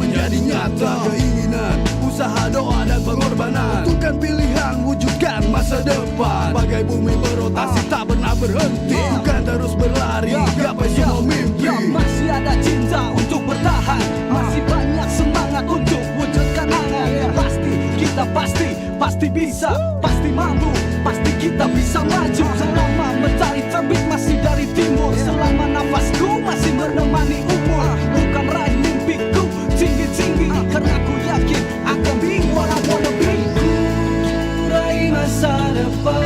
menjadi nyata. Keinginan, usaha, doa dan pengorbanan, tentukan pilihan, wujudkan masa depan. Bagai bumi berotasi tak pernah berhenti, bukan terus berlari, gapai semua mimpi. Masih ada cinta untuk bertahan, masih banyak semangat untuk wujudkan angan. Pasti kita pasti bisa, pasti mampu, pasti kita bisa maju. Selama mentari terbit masih dari timur, selama nafasku masih menemani umur. Bukan raih mimpiku tinggi-tinggi, karena ku yakin akan be what I wanna be. Ku raih masa depan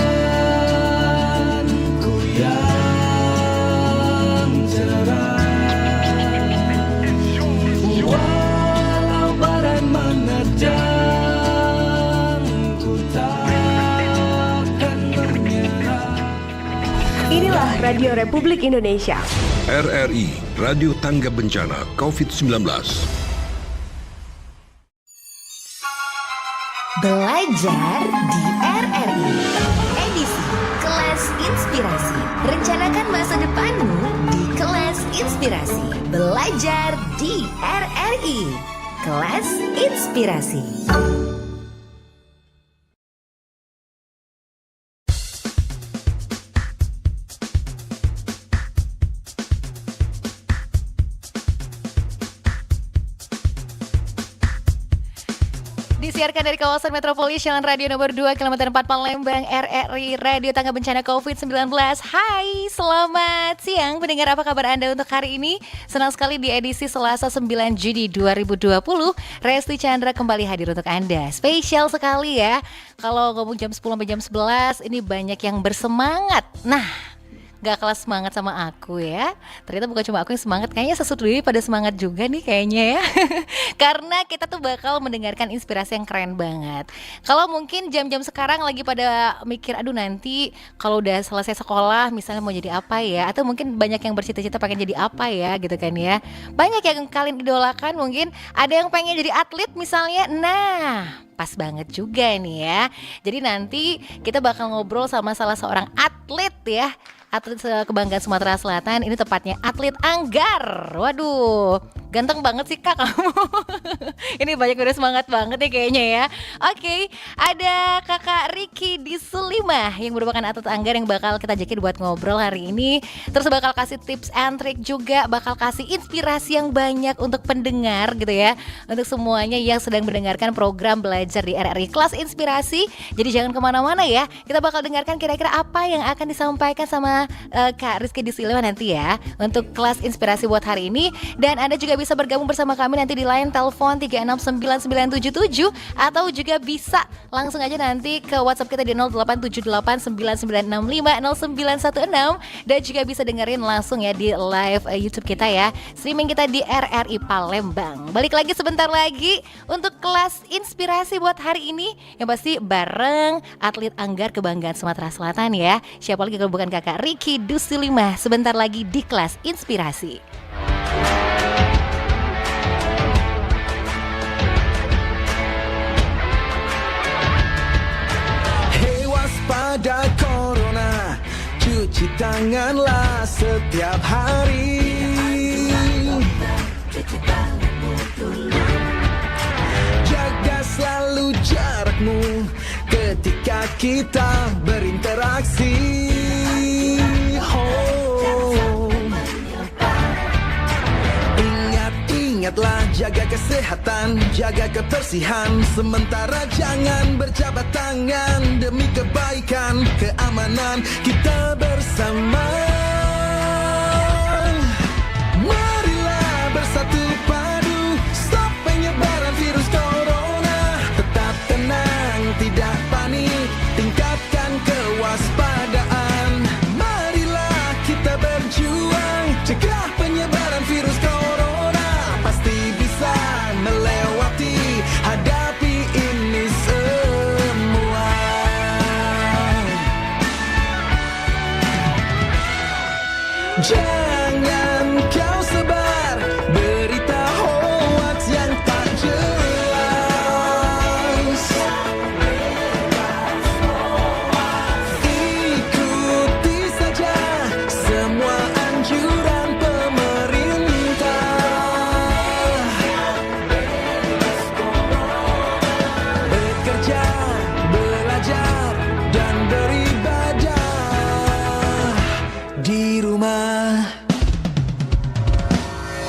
ku yang cerah. Walau badai menerjang, ku takkan menyerah. Inilah Radio Republik Indonesia. RRI, Radio Tangga Bencana COVID-19. Belajar di RRI. Edisi Kelas Inspirasi. Rencanakan masa depanmu di Kelas Inspirasi. Belajar di RRI. Kelas Inspirasi. Disiarkan dari kawasan Metropolis, Jalan Radio nomor 2, kilometer 4 Palembang, RRI Radio Tangga Bencana COVID-19. Hai, selamat siang pendengar, apa kabar Anda untuk hari ini? Senang sekali di edisi Selasa 9 Juni 2020, Resti Chandra kembali hadir untuk Anda. Spesial sekali ya, kalau ngomong jam 10 sampai jam 11, ini banyak yang bersemangat. Nah, gak kalah semangat sama aku ya. Ternyata bukan cuma aku yang semangat, kayaknya sesudui pada semangat juga nih kayaknya ya. Karena kita tuh bakal mendengarkan inspirasi yang keren banget. Kalau mungkin jam-jam sekarang lagi pada mikir, aduh nanti kalau udah selesai sekolah misalnya mau jadi apa ya, atau mungkin banyak yang bercita-cita pengen jadi apa ya gitu kan ya. Banyak yang kalian idolakan, mungkin ada yang pengen jadi atlet misalnya. Nah, pas banget juga nih ya. Jadi nanti kita bakal ngobrol sama salah seorang atlet ya, atlet kebanggaan Sumatera Selatan. Ini tepatnya atlet Anggar. Waduh, ganteng banget sih Kak kamu. Ini banyak udah semangat banget nih kayaknya ya. Oke, ada Kakak Ricky Disulima yang merupakan atlet Anggar yang bakal kita ajakin buat ngobrol hari ini. Terus bakal kasih tips and trick juga, bakal kasih inspirasi yang banyak untuk pendengar gitu ya, untuk semuanya yang sedang mendengarkan program belajar di RRI Kelas Inspirasi. Jadi jangan kemana-mana ya, kita bakal dengarkan kira-kira apa yang akan disampaikan sama Kak Rizky Disulima nanti ya, untuk Kelas Inspirasi buat hari ini. Dan Anda juga bisa bergabung bersama kami nanti di line telepon 369977, atau juga bisa langsung aja nanti ke WhatsApp kita di 087899650916, dan juga bisa dengerin langsung ya di live YouTube kita ya, streaming kita di RRI Palembang. Balik lagi sebentar lagi untuk Kelas Inspirasi buat hari ini, yang pasti bareng atlet Anggar kebanggaan Sumatera Selatan ya. Siapa lagi kalau bukan Kakak Ricky Disulima, sebentar lagi di Kelas Inspirasi. Hey, waspada corona, cuci tanganlah setiap hari. Jaga selalu jarakmu ketika kita berinteraksi. Ingatlah jaga kesehatan, jaga kebersihan. Sementara jangan berjabat tangan, demi kebaikan, keamanan kita bersama. Marilah bersatu padu, stop penyebaran virus corona. Tetap tenang, tidak panik, tingkatkan kewaspadaan. Marilah kita berjuang, cegah penyebaran virus corona. Pasti bisa melewati, hadapi ini semua. Jangan kau sebar berita hoax yang tak jelas. Ikuti saja semua anjuran pemerintah. di rumah.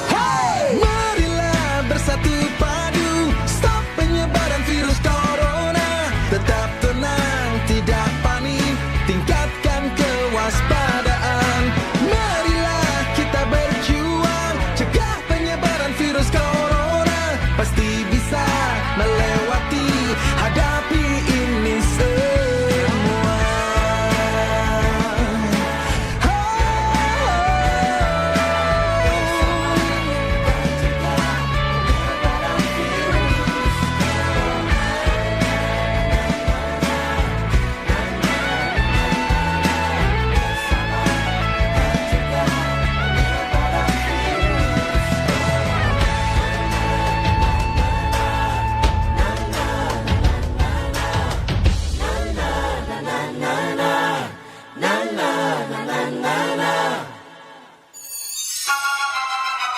Hey! Marilah bersatu padu, stop penyebaran virus corona. Tetap tenang, tidak panik, tingkatkan kewaspadaan. Marilah kita berjuang, cegah penyebaran virus corona. Pasti bisa melewati, hadapi ini semua.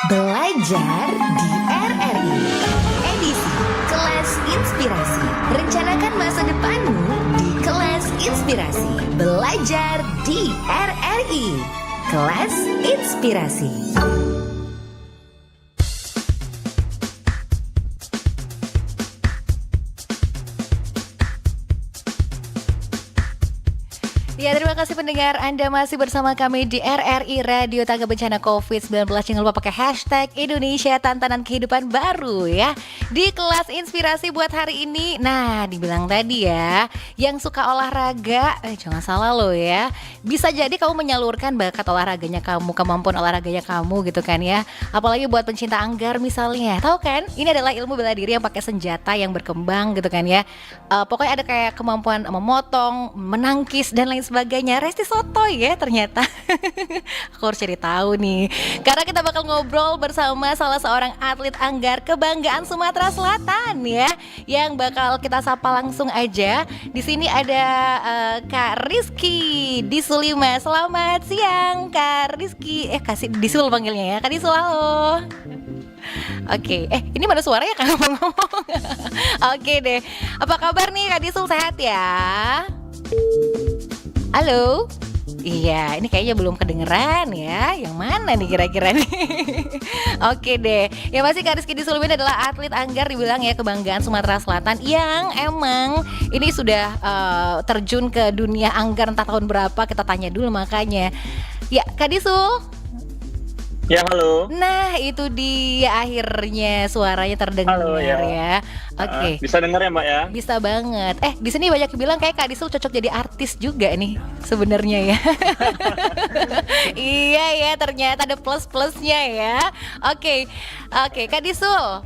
Belajar di RRI. Edisi Kelas Inspirasi. Rencanakan masa depanmu di Kelas Inspirasi. Belajar di RRI. Kelas Inspirasi. Ya, terima kasih pendengar, Anda masih bersama kami di RRI Radio Tangga Bencana COVID-19. Jangan lupa pakai hashtag Indonesia Tantangan Kehidupan Baru ya. Di kelas inspirasi buat hari ini, nah dibilang tadi ya, yang suka olahraga, jangan salah loh ya, bisa jadi kamu menyalurkan bakat olahraganya kamu, kemampuan olahraganya kamu gitu kan ya. Apalagi buat pencinta anggar misalnya, tahu kan? Ini adalah ilmu bela diri yang pakai senjata yang berkembang gitu kan ya. Pokoknya ada kayak kemampuan memotong, menangkis dan lain sebagainya. Resti sotoy ya ternyata. Aku harus cari tahu nih, karena kita bakal ngobrol bersama salah seorang atlet anggar kebanggaan Sumatera Selatan ya, yang bakal kita sapa langsung aja. Di sini ada Kak Rizky Disulima. Selamat siang Kak Rizky. Kasih Disul panggilnya ya. Kak Disul, halo. Oke, ini mana suaranya Kak ngomong? Oke deh. Apa kabar nih Kak Disul, sehat ya? Halo? Iya, ini kayaknya belum kedengeran ya. Yang mana nih kira-kira nih? Oke deh. Yang masih Kak Rizky Disulima adalah atlet anggar, dibilang ya kebanggaan Sumatera Selatan, yang emang ini sudah terjun ke dunia anggar entah tahun berapa, kita tanya dulu makanya. Ya, Kak Disul. Ya, halo. Nah, itu dia akhirnya suaranya terdengar. Halo, ya. Oke. Bisa dengar ya, Mbak ya? Bisa banget. Di sini banyak yang bilang kayak Kak Disul cocok jadi artis juga nih sebenarnya ya. Iya ya, ternyata ada plus-plusnya ya. Oke, Kak Disul.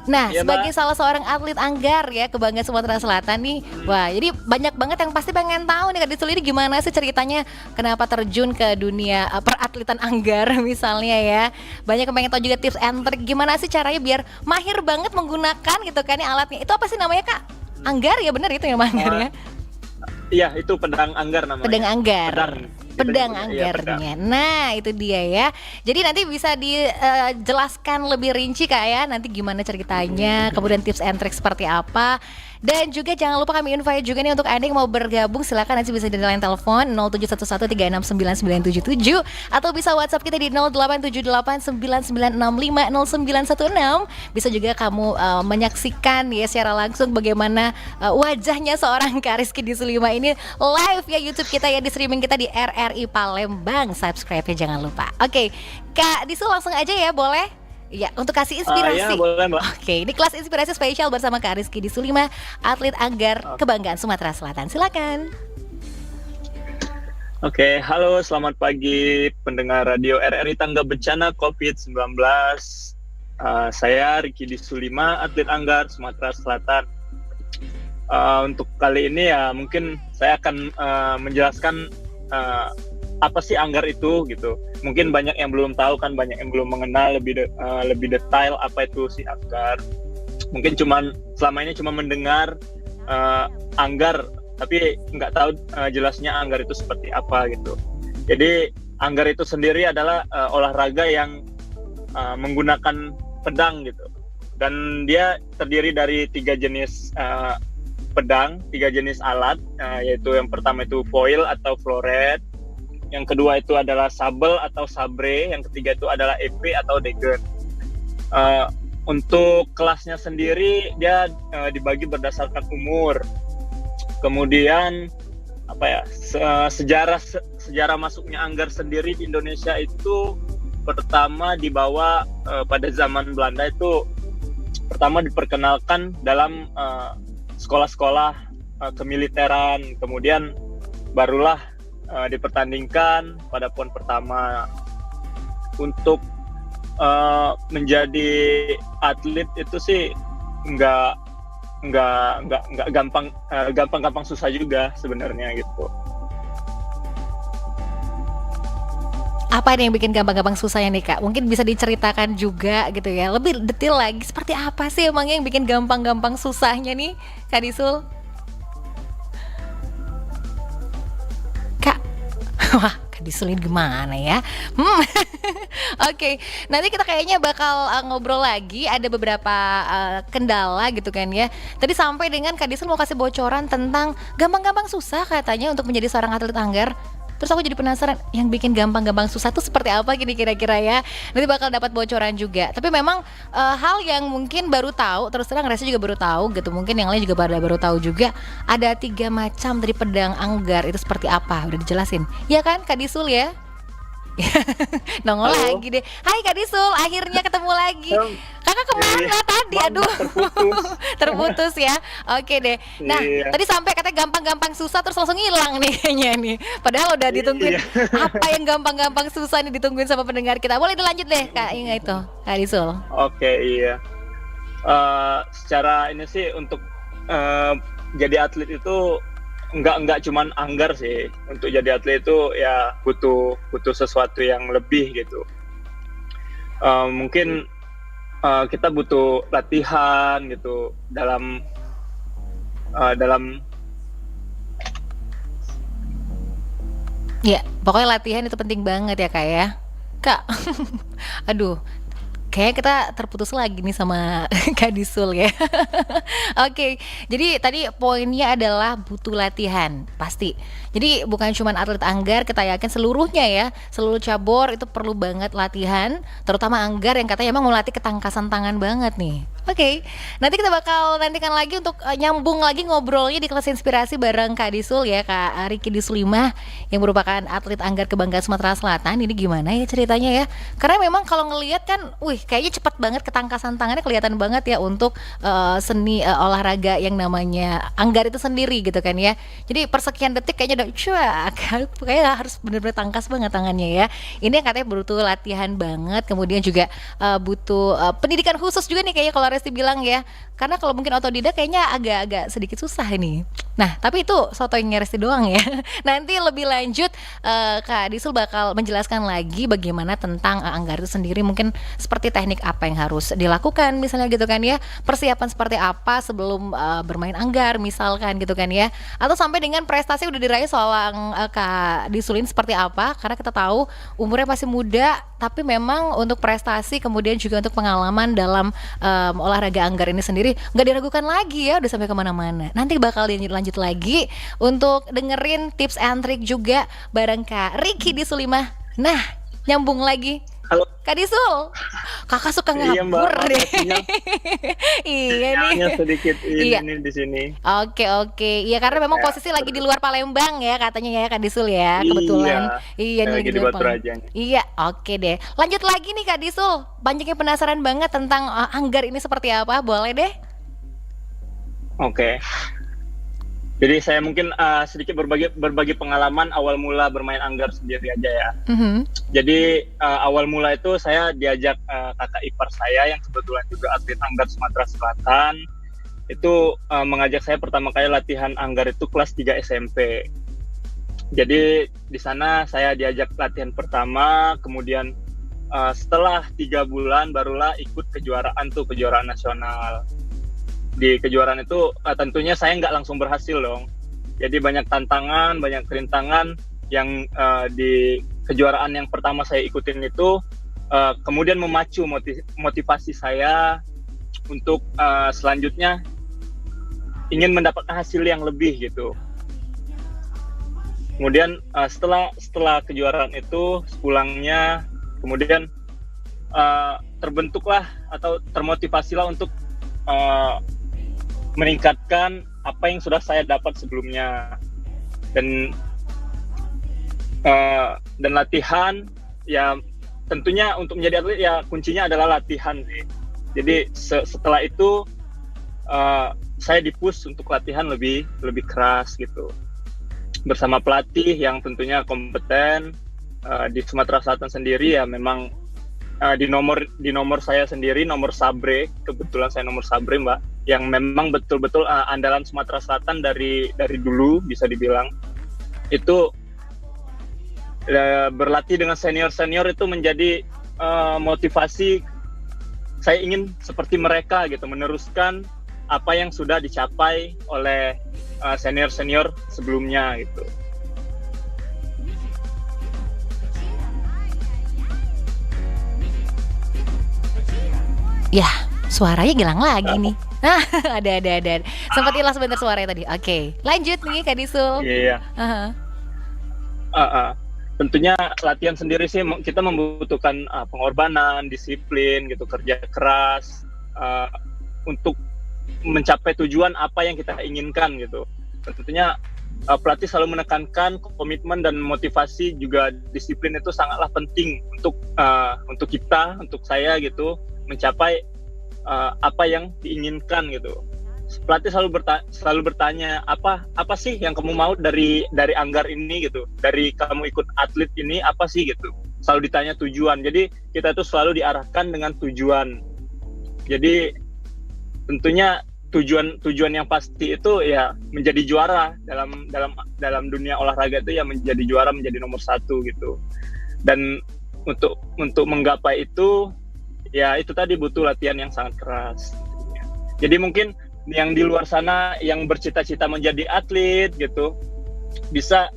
Nah, ya, sebagai Mbak, salah seorang atlet anggar ya kebanggaan Sumatera Selatan nih, wah jadi banyak banget yang pasti pengen tahu nih Kak Disul ini gimana sih ceritanya, kenapa terjun ke dunia peratletan anggar misalnya ya. Banyak yang pengen tahu juga tips and trick gimana sih caranya biar mahir banget menggunakan gitu kan ya alatnya. Itu apa sih namanya Kak? Anggar ya, benar itu ya anggar ya? Iya, itu pedang anggar namanya. Pedang anggar. Pedang Iya, anggarnya. Nah, itu dia ya. Jadi nanti bisa dijelaskan lebih rinci Kak ya, nanti gimana ceritanya, kemudian tips and trick seperti apa. Dan juga jangan lupa kami invite juga nih untuk Anda yang mau bergabung, silakan nanti bisa di line telepon 0711369977 atau bisa WhatsApp kita di 087899650916. Bisa juga kamu menyaksikan ya secara langsung bagaimana wajahnya seorang Kak Rizky Disulima ini live ya YouTube kita ya, di streaming kita di RRI Palembang. Subscribe-nya jangan lupa. Oke, Kak Disul langsung aja ya, boleh? Ya, untuk kasih inspirasi. Ya, boleh, Mbak. Oke, ini kelas inspirasi spesial bersama Kak Rizky Disulima, atlet anggar kebanggaan Sumatera Selatan. Silakan. Oke, halo, selamat pagi pendengar radio RRI Tangga Bencana COVID-19. Saya Rizky Disulima, atlet anggar Sumatera Selatan. Untuk kali ini ya mungkin saya akan menjelaskan apa sih anggar itu gitu. Mungkin banyak yang belum tahu kan, banyak yang belum mengenal lebih detail apa itu si anggar. Mungkin selama ini cuma mendengar anggar, tapi nggak tahu jelasnya anggar itu seperti apa gitu. Jadi anggar itu sendiri adalah olahraga yang menggunakan pedang gitu. Dan dia terdiri dari 3 jenis pedang, 3 jenis alat, yaitu yang pertama itu foil atau floret, yang kedua itu adalah sabel atau sabre, yang ketiga itu adalah EP atau degen. Untuk kelasnya sendiri dia dibagi berdasarkan umur. Kemudian sejarah masuknya anggar sendiri di Indonesia itu pertama dibawa pada zaman Belanda, itu pertama diperkenalkan dalam sekolah-sekolah kemiliteran, kemudian barulah dipertandingkan pada PON pertama. Untuk menjadi atlet itu sih nggak gampang susah juga sebenarnya gitu. Apa nih yang bikin gampang-gampang susahnya nih Kak? Mungkin bisa diceritakan juga gitu ya, lebih detail lagi, seperti apa sih emangnya yang bikin gampang-gampang susahnya nih Kak Disul? Kak, wah Kak Disul ini gimana ya? Oke, nanti kita kayaknya bakal ngobrol lagi. Ada beberapa kendala gitu kan ya. Tadi sampai dengan Kak Disul mau kasih bocoran tentang gampang-gampang susah katanya untuk menjadi seorang atlet anggar. Terus aku jadi penasaran, yang bikin gampang-gampang susah tuh seperti apa gini kira-kira ya. Nanti bakal dapat bocoran juga. Tapi memang hal yang mungkin baru tahu, terus terang Resi juga baru tahu gitu. Mungkin yang lain juga baru tahu juga. Ada 3 macam dari pedang anggar, itu seperti apa? Udah dijelasin. Ya kan Kak Disul ya? Nongol lagi deh. Hai Kak Disul, akhirnya ketemu lagi. Kakak kemana tadi? Aduh, terputus ya. Oke deh. Nah, tadi sampai katanya gampang-gampang susah, terus langsung hilang nih kayaknya nih. Padahal udah ditungguin. Apa yang gampang-gampang susah nih ditungguin sama pendengar kita. Boleh dilanjut deh Kak Inga itu, Kak Disul. Oke, iya. Secara ini sih untuk jadi atlet itu enggak cuman anggar sih. Untuk jadi atlet itu ya butuh sesuatu yang lebih gitu. Mungkin kita butuh latihan gitu dalam ya, pokoknya latihan itu penting banget ya Kak ya. Kak, aduh, kayaknya kita terputus lagi nih sama Kak Disul ya. Oke, jadi tadi poinnya adalah butuh latihan, pasti. Jadi bukan cuma atlet anggar, kita yakin seluruhnya ya, seluruh cabur itu perlu banget latihan, terutama anggar yang katanya emang melatih ketangkasan tangan banget nih. Oke, nanti kita bakal nantikan lagi untuk nyambung lagi ngobrolnya di kelas inspirasi bareng Kak Disul ya, Kak Riki Disulima yang merupakan atlet anggar kebanggaan Sumatera Selatan. Ini gimana ya ceritanya ya? Karena memang kalau ngelihat kan, kayaknya cepat banget ketangkasan tangannya, kelihatan banget ya untuk seni olahraga yang namanya anggar itu sendiri gitu kan ya. Jadi persekian detik kayaknya udah kayaknya harus bener-bener tangkas banget tangannya ya. Ini yang katanya butuh latihan banget, kemudian juga butuh pendidikan khusus juga nih kayaknya kalau Resti bilang ya. Karena kalau mungkin otodidak kayaknya agak-agak sedikit susah nih. Nah, tapi itu sotonya Resti doang ya. Nanti lebih lanjut Kak Disul bakal menjelaskan lagi bagaimana tentang anggar itu sendiri, mungkin seperti teknik apa yang harus dilakukan misalnya gitu kan ya, persiapan seperti apa sebelum bermain anggar misalkan gitu kan ya, atau sampai dengan prestasi udah diraih seorang Kak Disulin seperti apa, karena kita tahu umurnya masih muda tapi memang untuk prestasi kemudian juga untuk pengalaman dalam olahraga anggar ini sendiri nggak diragukan lagi ya, udah sampai kemana-mana. Nanti bakal lanjut lagi untuk dengerin tips and trick juga bareng Kak Riki Disulima. Nah, nyambung lagi. Halo Kak Disul, kakak suka ngabur deh. Iya nih. Sedikit ini di sini. Oke. Iya, karena memang posisi lagi di luar Palembang ya katanya ya Kak Disul ya, kebetulan. Iya nih lagi di Batu Raja. Iya, oke deh. Lanjut lagi nih Kak Disul. Banyak yang penasaran banget tentang anggar ini seperti apa, boleh deh? Oke. Jadi saya mungkin sedikit berbagi pengalaman awal mula bermain anggar sendiri aja ya. Jadi awal mula itu saya diajak kakak ipar saya yang kebetulan juga atlet anggar Sumatera Selatan. Itu mengajak saya pertama kali latihan anggar itu kelas 3 SMP. Jadi di sana saya diajak latihan pertama, kemudian setelah 3 bulan barulah ikut kejuaraan nasional. Di kejuaraan itu tentunya saya nggak langsung berhasil dong. Jadi banyak tantangan, banyak kerintangan yang di kejuaraan yang pertama saya ikutin itu kemudian memacu motivasi saya untuk selanjutnya ingin mendapatkan hasil yang lebih gitu. Kemudian setelah kejuaraan itu pulangnya, kemudian terbentuklah atau termotivasilah untuk meningkatkan apa yang sudah saya dapat sebelumnya, dan latihan ya tentunya untuk menjadi atlet ya kuncinya adalah latihan sih. Jadi setelah itu saya dipush untuk latihan lebih keras gitu, bersama pelatih yang tentunya kompeten. Di Sumatera Selatan sendiri ya memang di nomor saya sendiri nomor sabre, kebetulan saya nomor sabre Mbak, yang memang betul-betul andalan Sumatera Selatan dari dulu bisa dibilang. Itu berlatih dengan senior itu menjadi motivasi. Saya ingin seperti mereka gitu, meneruskan apa yang sudah dicapai oleh senior sebelumnya gitu. Ya, suaranya hilang lagi nih. Ada. Sempat hilang sebentar suaranya tadi. Oke, lanjut nih Kak Disul. Iya. Tentunya latihan sendiri sih kita membutuhkan pengorbanan, disiplin gitu, kerja keras untuk mencapai tujuan apa yang kita inginkan gitu. Tentunya pelatih selalu menekankan komitmen dan motivasi, juga disiplin itu sangatlah penting untuk kita, untuk saya gitu, mencapai apa yang diinginkan gitu. Pelatih selalu bertanya apa sih yang kamu mau dari Anggar ini gitu, dari kamu ikut atlet ini apa sih gitu. Selalu ditanya tujuan. Jadi kita tuh selalu diarahkan dengan tujuan. Jadi tentunya tujuan yang pasti itu ya menjadi juara dalam dunia olahraga itu, ya menjadi juara, menjadi nomor 1 gitu. Dan untuk menggapai itu ya itu tadi butuh latihan yang sangat keras. Jadi mungkin yang di luar sana yang bercita-cita menjadi atlet gitu bisa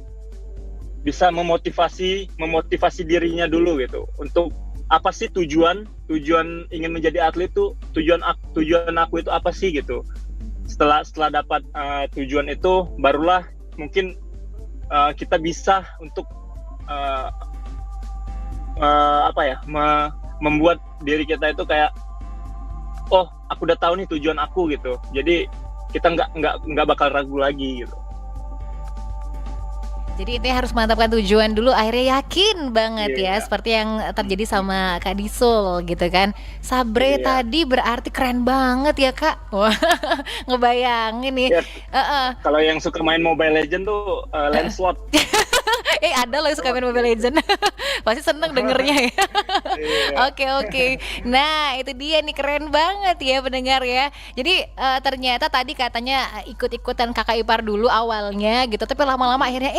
memotivasi dirinya dulu gitu, untuk apa sih tujuan ingin menjadi atlet itu, tujuan aku itu apa sih gitu. Setelah dapat tujuan itu, barulah mungkin kita bisa untuk membuat diri kita itu kayak, oh aku udah tahu nih tujuan aku gitu. Jadi kita nggak bakal ragu lagi gitu. Jadi intinya harus mantapkan tujuan dulu, akhirnya yakin banget ya, Iya. seperti yang terjadi sama Kak Disul gitu kan. Sabre Iya. tadi berarti keren banget ya Kak. Wah, ngebayangin nih. Ya, kalau yang suka main Mobile Legend tuh Lancelot. Ada loh yang suka main Mobile Legends. Pasti seneng dengernya ya. Oke. Nah itu dia nih, keren banget ya pendengar ya. Jadi ternyata tadi katanya ikut-ikutan kakak ipar dulu awalnya gitu, tapi lama-lama akhirnya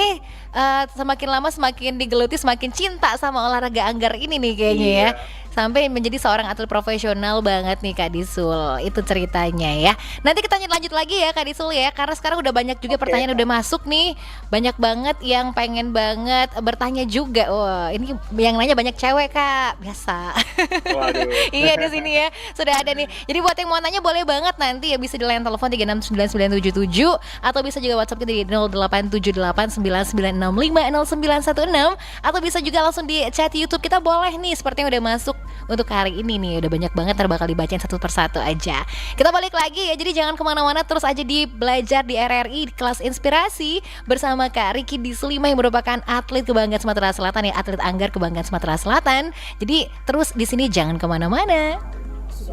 semakin lama semakin digeluti, semakin cinta sama olahraga Anggar ini nih kayaknya ya. Sampai menjadi seorang atlet profesional banget nih Kak Disul. Itu ceritanya ya. Nanti kita lanjut lagi ya Kak Disul ya, karena sekarang udah banyak juga pertanyaan udah masuk nih. Banyak banget yang pengen banget bertanya juga. Wah, ini yang nanya banyak cewek Kak, biasa. Waduh. Iya di sini ya, sudah ada nih. Jadi buat yang mau nanya boleh banget nanti ya, bisa di line telepon 3699977 atau bisa juga WhatsApp kita di 087899650916, atau bisa juga langsung di chat YouTube kita boleh nih, seperti yang udah masuk untuk hari ini nih. Udah banyak banget, bakal dibacain satu persatu aja. Kita balik lagi ya, jadi jangan kemana-mana, terus aja di Belajar di RRI di Kelas Inspirasi bersama Kak Ricky Disulima yang merupakan atlet kebanggaan Sumatera Selatan ya, atlet Anggar kebanggaan Sumatera Selatan. Jadi terus di sini jangan kemana-mana.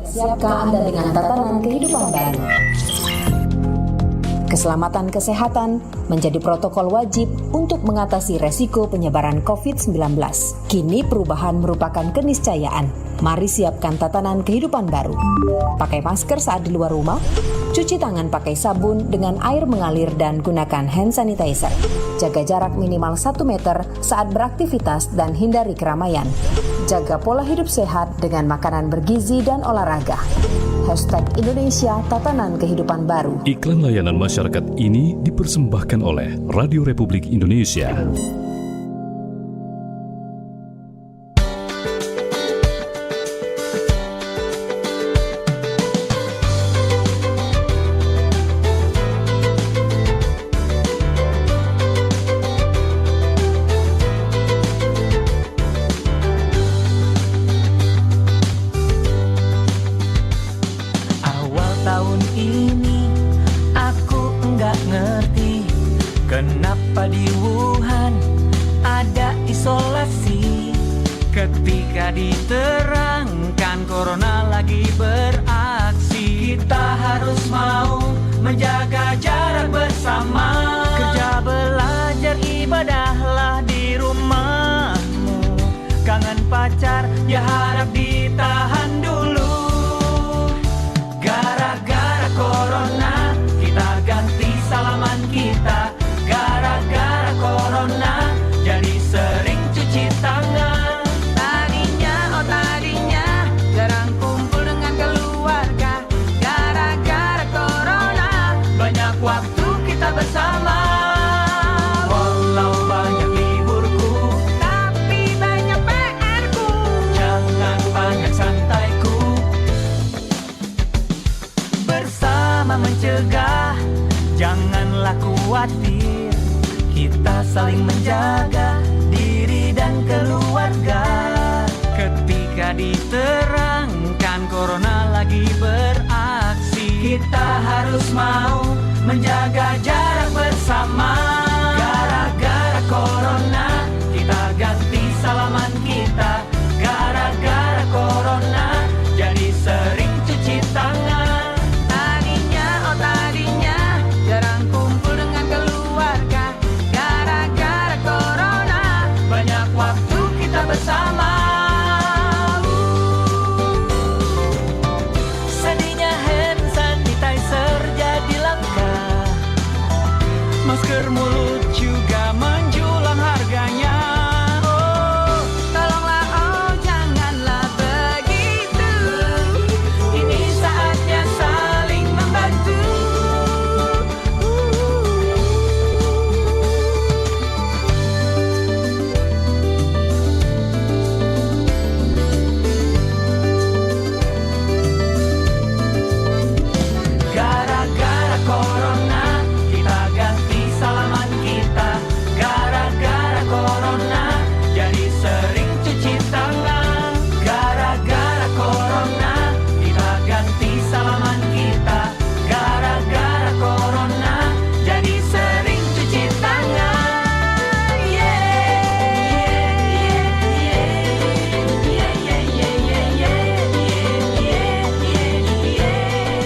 Siapkah Anda dengan tatanan kehidupan baru? Keselamatan kesehatan menjadi protokol wajib untuk mengatasi resiko penyebaran COVID-19. Kini perubahan merupakan keniscayaan. Mari siapkan tatanan kehidupan baru. Pakai masker saat di luar rumah, cuci tangan pakai sabun dengan air mengalir dan gunakan hand sanitizer. Jaga jarak minimal 1 meter saat beraktivitas dan hindari keramaian. Jaga pola hidup sehat dengan makanan bergizi dan olahraga. #Indonesia Tatanan Kehidupan Baru. Iklan layanan masyarakat ini dipersembahkan oleh Radio Republik Indonesia. kasih. Ketika diterangkan corona lagi beraksi, kita harus mau menjaga jarak bersama. Kerja, belajar, ibadahlah di rumahmu. Kangen pacar, ya harap ditahan dulu. Gara-gara corona, kita ganti salaman kita. Gara-gara corona, jadi sering cuci tangan. Tadinya jarang kumpul dengan keluarga. Gara-gara corona, banyak waktu kita bersama. Walau banyak liburku, tapi banyak PR-ku. Jangan banyak santaiku. Bersama mencegah, janganlah khawatir. Kita saling menjaga diri dan keluarga. Ketika diterangkan corona lagi beraksi, kita harus mau menjaga jarak bersama. Gara-gara corona, kita ganti salaman kita. Gara-gara corona, jadi sering cuci tangan. Tadinya jarang kumpul dengan keluarga. Gara-gara corona, banyak waktu kita bersama. Sedihnya hand sanitizer jadi langka. Masker mulut juga menjulang harganya. Oh, tolonglah, oh janganlah begitu. Ini saatnya saling membantu. Gara-gara corona, kita ganti salaman kita. Gara-gara corona, jadi sering cuci tangan. Gara-gara corona, kita ganti salaman kita. Gara-gara corona, jadi sering cuci tangan.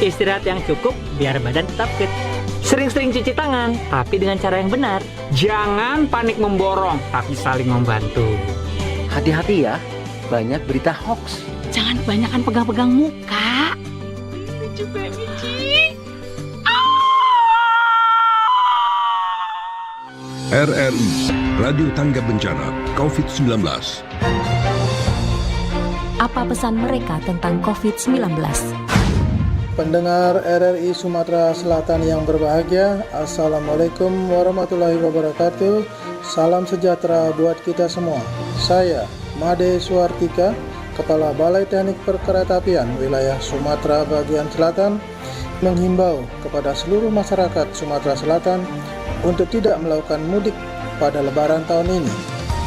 Istirahat yang cukup biar badan tetap fit. Sering-sering cuci tangan, tapi dengan cara yang benar. Jangan panik memborong, tapi saling membantu. Hati-hati ya, banyak berita hoax. Jangan kebanyakan pegang-pegang muka. RRI, Radio Tangga Bencana COVID-19. Apa pesan mereka tentang COVID-19? Pendengar RRI Sumatera Selatan yang berbahagia, Assalamualaikum warahmatullahi wabarakatuh. Salam sejahtera buat kita semua. Saya, Made Suartika, Kepala Balai Teknik Perkeretaapian Wilayah Sumatera Bagian Selatan, menghimbau kepada seluruh masyarakat Sumatera Selatan untuk tidak melakukan mudik pada Lebaran tahun ini,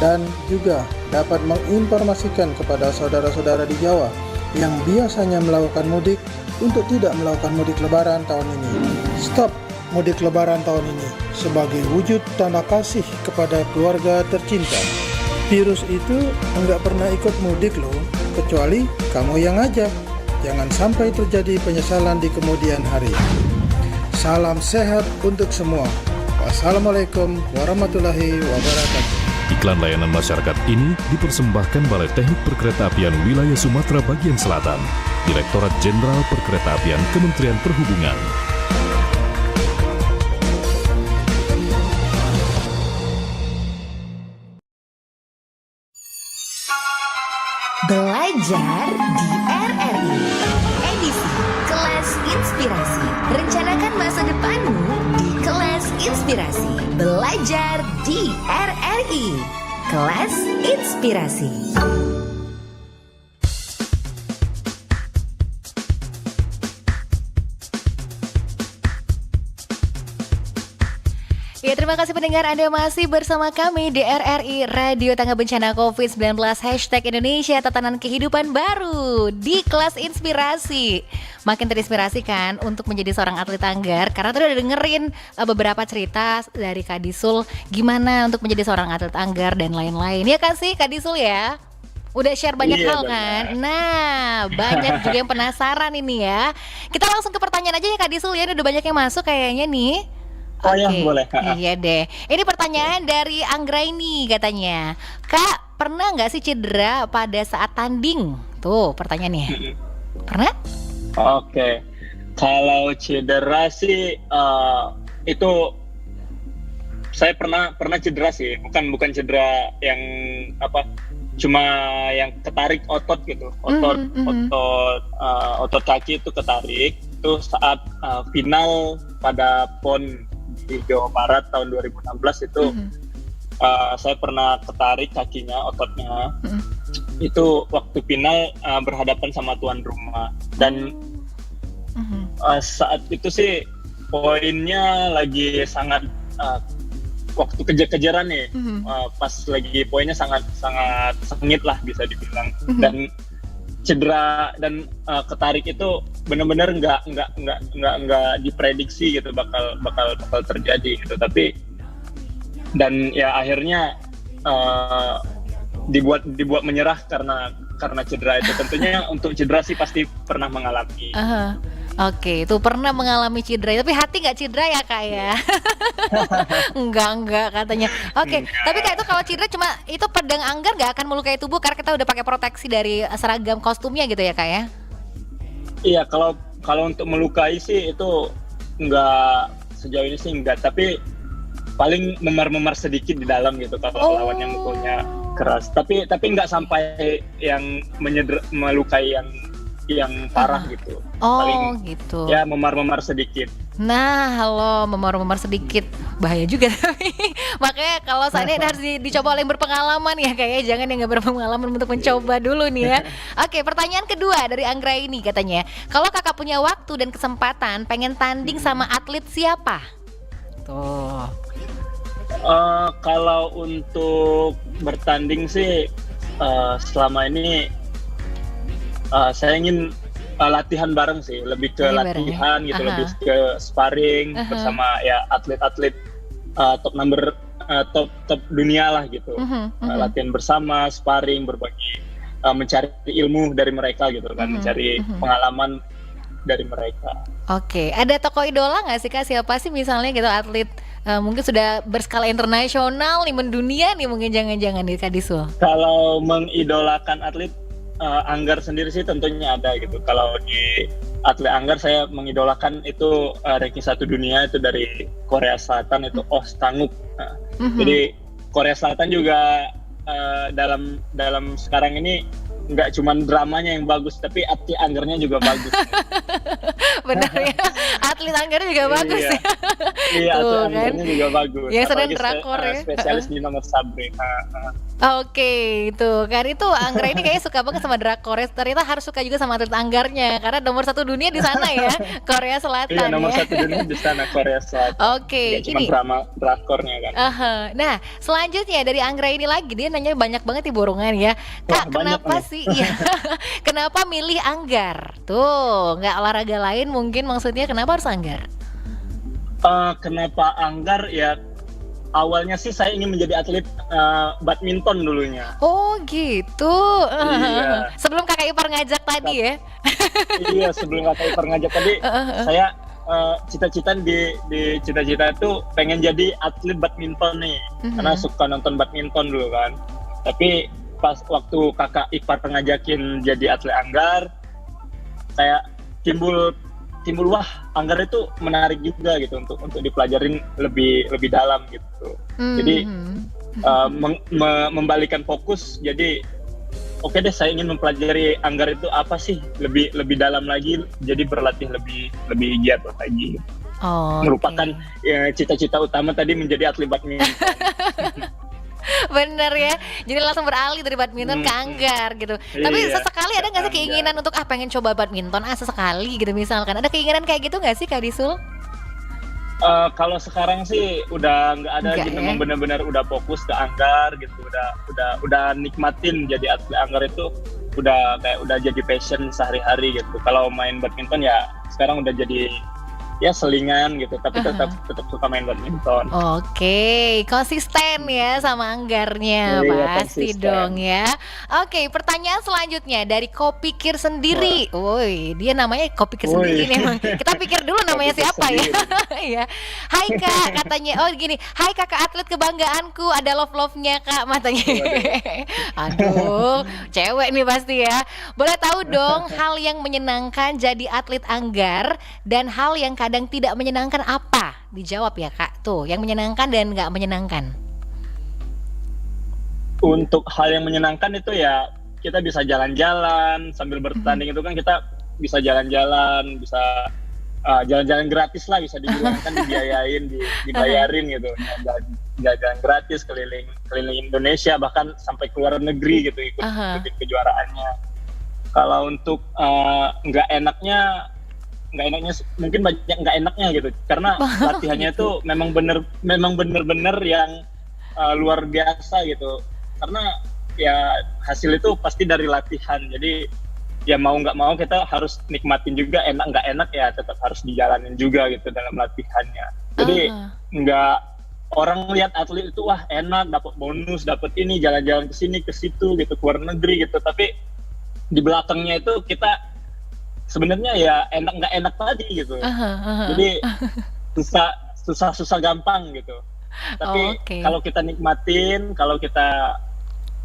dan juga dapat menginformasikan kepada saudara-saudara di Jawa yang biasanya melakukan mudik untuk tidak melakukan mudik Lebaran tahun ini. Stop mudik Lebaran tahun ini sebagai wujud tanda kasih kepada keluarga tercinta. Virus itu enggak pernah ikut mudik loh, kecuali kamu yang ngajak. Jangan sampai terjadi penyesalan di kemudian hari. Salam sehat untuk semua. Wassalamualaikum warahmatullahi wabarakatuh. Iklan layanan masyarakat ini dipersembahkan Balai Teknik Perkeretaapian Wilayah Sumatera Bagian Selatan, Direktorat Jenderal Perkeretaapian Kementerian Perhubungan. Belajar di RRI. Edisi Kelas Inspirasi. Rencanakan masa depanmu di Kelas Inspirasi. Belajar di RRI. Kelas Inspirasi. Ya, terima Terima kasih pendengar, Anda masih bersama kami di RRI Radio Tangga Bencana COVID-19 #Indonesia Tatanan Kehidupan Baru di kelas inspirasi. Makin terinspirasi kan untuk menjadi seorang atlet Anggar, karena tadi udah dengerin beberapa cerita dari Kak Disul gimana untuk menjadi seorang atlet Anggar dan lain-lain. Ya kan sih Kak Disul ya? Udah share banyak hal kan? Nah, banyak juga yang penasaran ini ya. Kita langsung ke pertanyaan aja ya Kak Disul ya, udah banyak yang masuk kayaknya nih. Ya, boleh. Iya deh. Ini pertanyaan dari Anggraini katanya. Kak, pernah nggak sih cedera pada saat tanding? Tuh pertanyaannya. Pernah? Oke. Kalau cedera sih itu saya pernah cedera sih. Bukan cedera yang cuma yang ketarik otot gitu. Otot kaki itu ketarik. Itu saat final pada PON di Jawa Barat tahun 2016 itu saya pernah ketarik kakinya, ototnya. Itu waktu final berhadapan sama tuan rumah, dan saat itu sih poinnya lagi sangat waktu kejar-kejaran nih, pas lagi poinnya sangat sengit lah bisa dibilang, dan cedera dan ketarik itu benar-benar nggak diprediksi gitu bakal terjadi gitu, tapi dan ya akhirnya dibuat menyerah karena cedera itu. Tentunya untuk cedera sih pasti pernah mengalami. Oke, itu pernah mengalami cedera, tapi hati nggak cedera ya Kak ya? Enggak katanya. Oke, tapi Kak itu kalau cedera cuma itu pedang Anggar nggak akan melukai tubuh karena kita udah pakai proteksi dari seragam kostumnya gitu ya Kak ya? Iya, kalau untuk melukai sih itu nggak, sejauh ini sih nggak, tapi paling memar-memar sedikit di dalam gitu kalau lawannya mukulnya keras. Tapi nggak sampai yang melukai yang parah gitu. Paling gitu. Ya memar-memar sedikit. Nah, memar-memar sedikit bahaya juga tapi makanya kalau seandainya harus dicoba oleh yang berpengalaman ya kayaknya, jangan yang nggak berpengalaman untuk mencoba dulu nih ya. Oke, pertanyaan kedua dari Anggra ini katanya, kalau kakak punya waktu dan kesempatan pengen tanding sama atlet siapa? Tuh. Kalau untuk bertanding sih selama ini saya ingin latihan bareng sih, lebih ke latihan gitu, lebih ke sparring bersama ya atlet-atlet top dunia lah gitu. Latihan bersama, sparring, berbagi, mencari ilmu dari mereka gitu kan, mencari pengalaman dari mereka. Oke, ada tokoh idola nggak sih Kak? Siapa sih misalnya gitu atlet mungkin sudah berskala internasional nih, mendunia nih mungkin, jangan-jangan nih Kak Disul? Kalau mengidolakan atlet Anggar sendiri sih tentunya ada gitu. Kalau di atlet Anggar saya mengidolakan itu ranking 1 dunia itu dari Korea Selatan, itu Oh Stanguk. Jadi Korea Selatan juga dalam sekarang ini nggak cuma dramanya yang bagus, tapi atlet Anggarnya juga bagus. Benar ya, atlet Anggarnya juga bagus ya. Iya, atlet Anggarnya juga bagus. Yang sedang drakor ya. Spesialis di nomor sabre. Oke, itu kan itu Anggra ini kayaknya suka banget sama drakor. Ternyata harus suka juga sama atlet Anggarnya karena nomor 1 dunia di sana ya, Korea Selatan. Iya, nomor ya. 1 dunia di sana Korea Selatan. Oke, ini drama drakornya kan. Nah, selanjutnya dari Anggra ini lagi, dia nanya banyak banget di borongan ya. Kak, kenapa sih? Iya. Kenapa milih Anggar? Tuh, nggak olahraga lain mungkin, maksudnya kenapa harus Anggar? Kenapa Anggar ya? Awalnya sih saya ingin menjadi atlet badminton dulunya. Oh gitu. Iya. Sebelum kakak ipar ngajak tadi ya? Iya, sebelum kakak ipar ngajak tadi, saya cita-cita di cita-cita itu pengen jadi atlet badminton nih, karena suka nonton badminton dulu kan. Tapi pas waktu kakak ipar ngajakin jadi atlet Anggar, saya timbul wah, Anggar itu menarik juga gitu untuk dipelajarin lebih dalam gitu. Jadi membalikan fokus, jadi oke deh, saya ingin mempelajari Anggar itu apa sih, lebih dalam lagi, jadi berlatih lebih giat lagi. Merupakan cita-cita utama tadi menjadi atlet badminton. Bener ya, jadi langsung beralih dari badminton ke Anggar gitu. Tapi sesekali ada nggak sih keinginan untuk pengen coba badminton sesekali gitu misalkan? Ada keinginan kayak gitu nggak sih Kak Disul? Kalau sekarang sih udah nggak ada, Nggak, memang benar-benar udah fokus ke anggar gitu, udah nikmatin jadi atlet anggar itu udah jadi passion sehari-hari gitu. Kalau main badminton ya sekarang udah jadi ya selingan gitu, tapi tetap suka main badminton. Oke, konsisten ya sama anggarnya, Iya, pasti konsisten. dong ya. Oke, pertanyaan selanjutnya dari Kopikir sendiri. Woi, dia namanya Kopikir sendiri nih emang. Kita pikir dulu namanya Kopikir siapa ya. sendiri. Iya. Hai Kak, katanya. Oh gini, hai kakak atlet kebanggaanku, ada love-love-nya Kak, matanya. Aduh, cewek nih pasti ya. Boleh tahu dong hal yang menyenangkan jadi atlet anggar dan hal yang kadang tidak menyenangkan apa? Dijawab ya Kak. Tuh, yang menyenangkan dan nggak menyenangkan. Untuk hal yang menyenangkan itu ya kita bisa jalan-jalan sambil bertanding, itu kan kita bisa jalan-jalan, bisa jalan-jalan gratis lah, bisa dibilang kan dibiayain, dibayarin gitu, jalan-jalan gratis keliling Indonesia, bahkan sampai ke luar negeri gitu ikutin kejuaraannya. Kalau untuk nggak enaknya mungkin banyak nggak enaknya gitu, karena latihannya itu memang bener-bener yang luar biasa gitu, karena ya hasil itu pasti dari latihan, jadi ya mau nggak mau kita harus nikmatin juga, enak nggak enak ya tetap harus dijalanin juga gitu dalam latihannya. Jadi nggak orang lihat atlet itu wah enak, dapat bonus, dapat ini, jalan-jalan ke sini ke situ gitu, ke luar negeri gitu, tapi di belakangnya itu kita sebenarnya ya enak nggak enak tadi gitu. Jadi susah gampang gitu. Tapi kalau kita nikmatin, kalau kita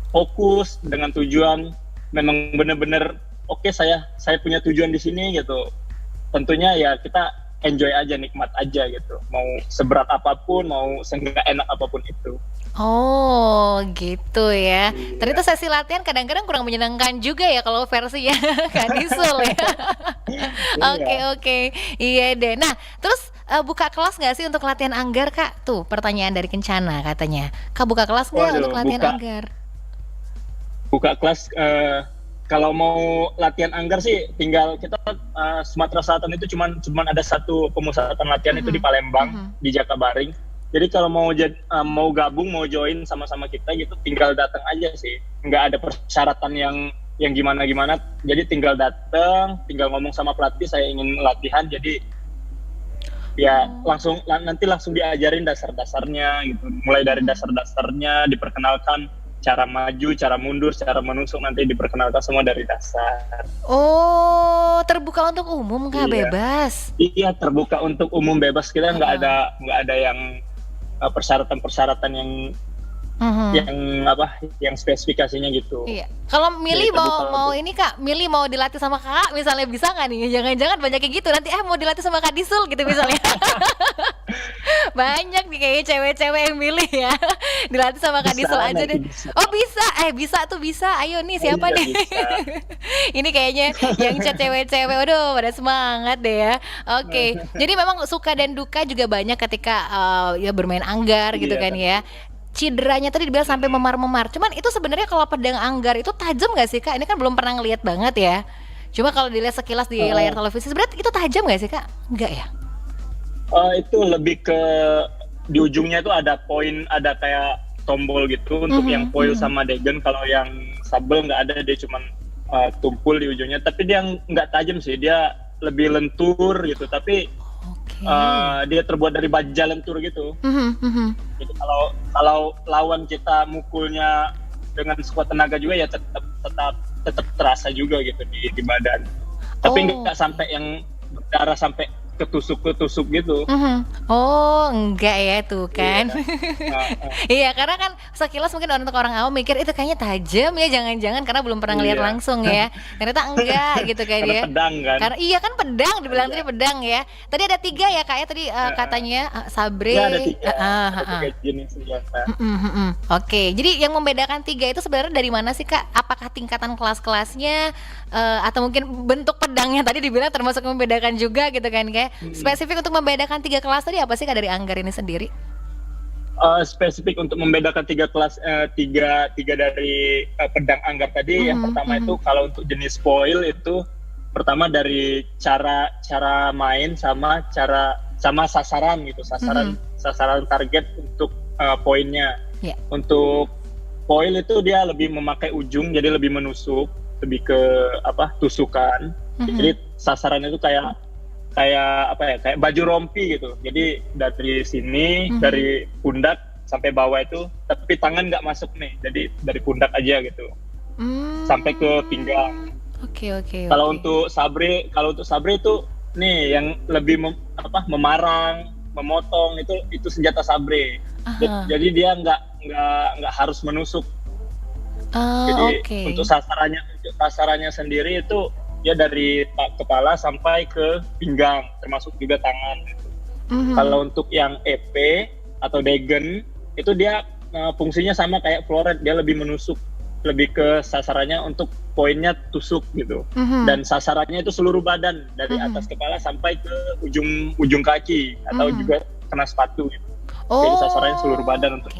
fokus dengan tujuan, memang benar-benar oke, saya punya tujuan di sini gitu. Tentunya ya kita enjoy aja, nikmat aja gitu. Mau seberat apapun, mau seenggak enak apapun itu. Oh gitu ya. Ternyata sesi latihan kadang-kadang kurang menyenangkan juga ya kalau versinya Kak Disul ya. Oke. Iya deh. Nah terus buka kelas nggak sih untuk latihan anggar Kak? Tuh pertanyaan dari Kencana katanya. Kak buka kelas nggak untuk latihan anggar? Buka kelas, kalau mau latihan anggar sih tinggal kita Sumatera Selatan itu cuman ada satu pemusatan latihan itu di Palembang, di Jakabaring. Jadi kalau mau gabung, mau join sama-sama kita gitu, tinggal datang aja sih. Nggak ada persyaratan yang gimana-gimana. Jadi tinggal datang, tinggal ngomong sama pelatih saya ingin latihan. Jadi ya nanti langsung diajarin dasar-dasarnya gitu. Mulai dari dasar-dasarnya diperkenalkan, cara maju, cara mundur, cara menusuk, nanti diperkenalkan semua dari dasar. Oh, terbuka untuk umum Kak, bebas? Iya, terbuka untuk umum bebas. Kita nggak ada yang persyaratan yang spesifikasinya gitu. Iya. Kalau milih mau ini Kak, milih mau dilatih sama Kakak misalnya, bisa nggak nih? Jangan-jangan banyak kayak gitu nanti mau dilatih sama Kak Disul gitu misalnya. Banyak nih kayaknya cewek-cewek yang milih ya. Dilatih sama Kak Disul aja deh. Oh bisa. Bisa. Ayo nih siapa nih? Ini kayaknya yang chat cewek-cewek. Waduh, pada semangat deh ya. Oke. Jadi memang suka dan duka juga banyak ketika ya bermain anggar gitu kan ya. Cederanya tadi dibilang sampai memar-memar. Cuman itu sebenarnya kalau pedang anggar itu tajam nggak sih Kak? Ini kan belum pernah ngelihat banget ya. Cuma kalau dilihat sekilas di layar televisi, sebenarnya itu tajam nggak sih Kak? Enggak ya? Itu lebih ke di ujungnya itu ada poin, ada kayak tombol gitu untuk yang foil sama degen. Kalau yang sabel nggak ada, dia cuman tumpul di ujungnya. Tapi dia nggak tajam sih, dia lebih lentur gitu. Tapi dia terbuat dari baja lentur gitu. Jadi kalau lawan kita mukulnya dengan sekuat tenaga juga ya tetap terasa juga gitu di badan. Tapi nggak sampai yang berdarah sampai ketusuk gitu. Oh enggak ya tuh kan. Iya karena kan sekilas mungkin untuk orang awam mikir itu kayaknya tajam ya, jangan-jangan karena belum pernah ngeliat langsung ya. Ternyata enggak gitu kan ya. Pedang kan. Karena iya kan pedang, dibilang tadi pedang ya. Tadi ada 3 ya Kak ya tadi katanya Sabre. Ya, ada 3 jenis senjata. Oke, jadi yang membedakan 3 itu sebenarnya dari mana sih Kak? Apakah tingkatan kelas-kelasnya atau mungkin bentuk pedangnya tadi dibilang termasuk membedakan juga gitu kan kayak spesifik untuk membedakan 3 kelas tadi apa sih Kak dari anggar ini sendiri? Spesifik untuk membedakan 3 kelas, 3 dari pedang anggar tadi, yang pertama itu kalau untuk jenis foil itu pertama dari cara main sama cara sama sasaran gitu, sasaran target untuk poinnya. Yeah. Untuk foil itu dia lebih memakai ujung, jadi lebih menusuk, lebih ke tusukan. Jadi sasarannya itu kayak baju rompi gitu. Jadi dari sini, dari pundak sampai bawah itu, tapi tangan nggak masuk nih. Jadi dari pundak aja gitu, sampai ke pinggang. Oke. Kalau untuk sabre itu nih yang lebih memarang, memotong itu senjata sabre. Jadi dia nggak harus menusuk. Jadi untuk sasarannya sendiri itu ya dari kepala sampai ke pinggang, termasuk juga tangan. Kalau untuk yang EP atau degen itu dia fungsinya sama kayak floret, dia lebih menusuk, lebih ke sasarannya untuk poinnya tusuk gitu. Dan sasarannya itu seluruh badan dari atas kepala sampai ke ujung kaki atau juga kena sepatu gitu. Jadi sasarannya seluruh badan untuk.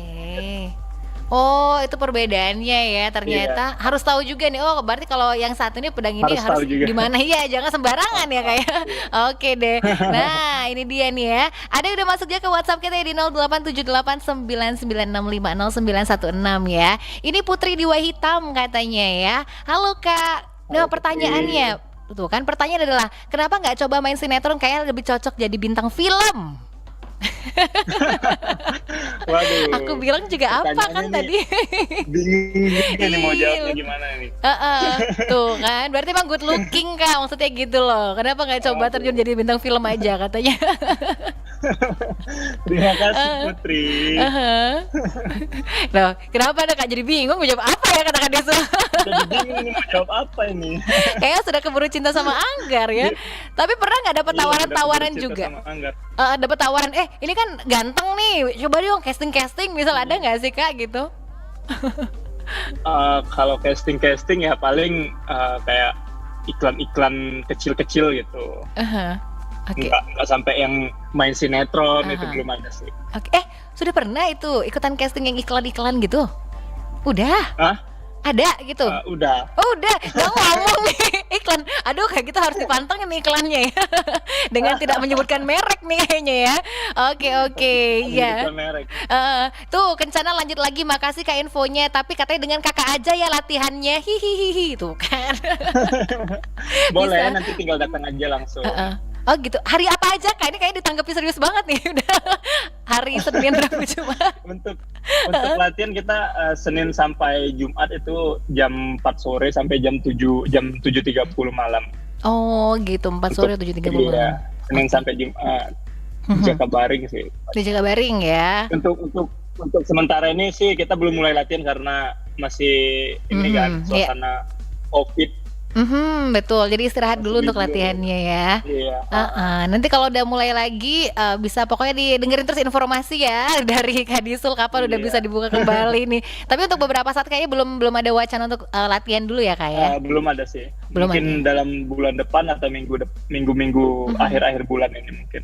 Oh, itu perbedaannya ya ternyata. Harus tahu juga nih. Oh, berarti kalau yang satu ini pedang ini harus gimana? Iya, jangan sembarangan ya kayak. Oke deh. Nah, ini dia nih ya. Ada yang udah masuk juga ke WhatsApp kita ya di 087899650916 ya. Ini Putri Diwa Hitam katanya ya. Halo Kak. Nah, pertanyaannya tuh kan pertanyaan adalah kenapa nggak coba main sinetron, kayaknya lebih cocok jadi bintang film. Waduh. Aku bilang juga apa kan tadi. Bingung nih mau jawabnya gimana nih. Tuh kan, berarti emang good looking Kak, maksudnya gitu loh. Kenapa nggak coba terjun jadi bintang film aja katanya. Terima kasih Putri. Loh, kenapa Kak jadi bingung mau jawab apa ya kata Kak Desu? Jadi bingung nih mau jawab apa ini. Kayaknya sudah keburu cinta sama Anggar ya. Tapi pernah nggak dapat tawaran-tawaran juga? Dapat tawaran, ini kan ganteng nih, coba dong casting misal ada nggak sih Kak gitu? Kalau casting ya paling kayak iklan kecil-kecil gitu. Nggak sampai yang main sinetron itu belum ada sih. Sudah pernah itu ikutan casting yang iklan gitu? Udah? Ada gitu? Udah. Oh udah, nggak ngomong nih iklan. Aduh kayak gitu harus dipantengin nih iklannya ya. Dengan tidak menyebutkan merek nih kayaknya ya. Oke, ya. Tuh Kencana lanjut lagi, makasih Kak infonya. Tapi katanya dengan kakak aja ya latihannya. Hihihi tuh kan. Boleh, nanti tinggal datang aja langsung. Oh gitu, hari apa aja Kak? Ini kayaknya ditanggapi serius banget nih. Udah hari Senin, Rabu, Jumat. Untuk latihan kita Senin sampai Jumat itu jam 4 sore sampai jam 7.30 malam. Oh gitu, 4 sore 7.30 malam. Iya, Senin sampai Jumat. Di Jakabaring sih. Di Jakabaring ya. Untuk sementara ini sih kita belum mulai latihan karena masih ini kan suasana COVID. Betul, jadi istirahat dulu untuk latihannya ya. Nanti kalau udah mulai lagi bisa pokoknya didengerin terus informasi ya dari Kak Disul kapan udah bisa dibuka kembali nih. Tapi untuk beberapa saat kayaknya belum ada wacana untuk latihan dulu ya Kak ya. Belum ada sih. Mungkin dalam bulan depan atau minggu akhir-akhir bulan ini mungkin.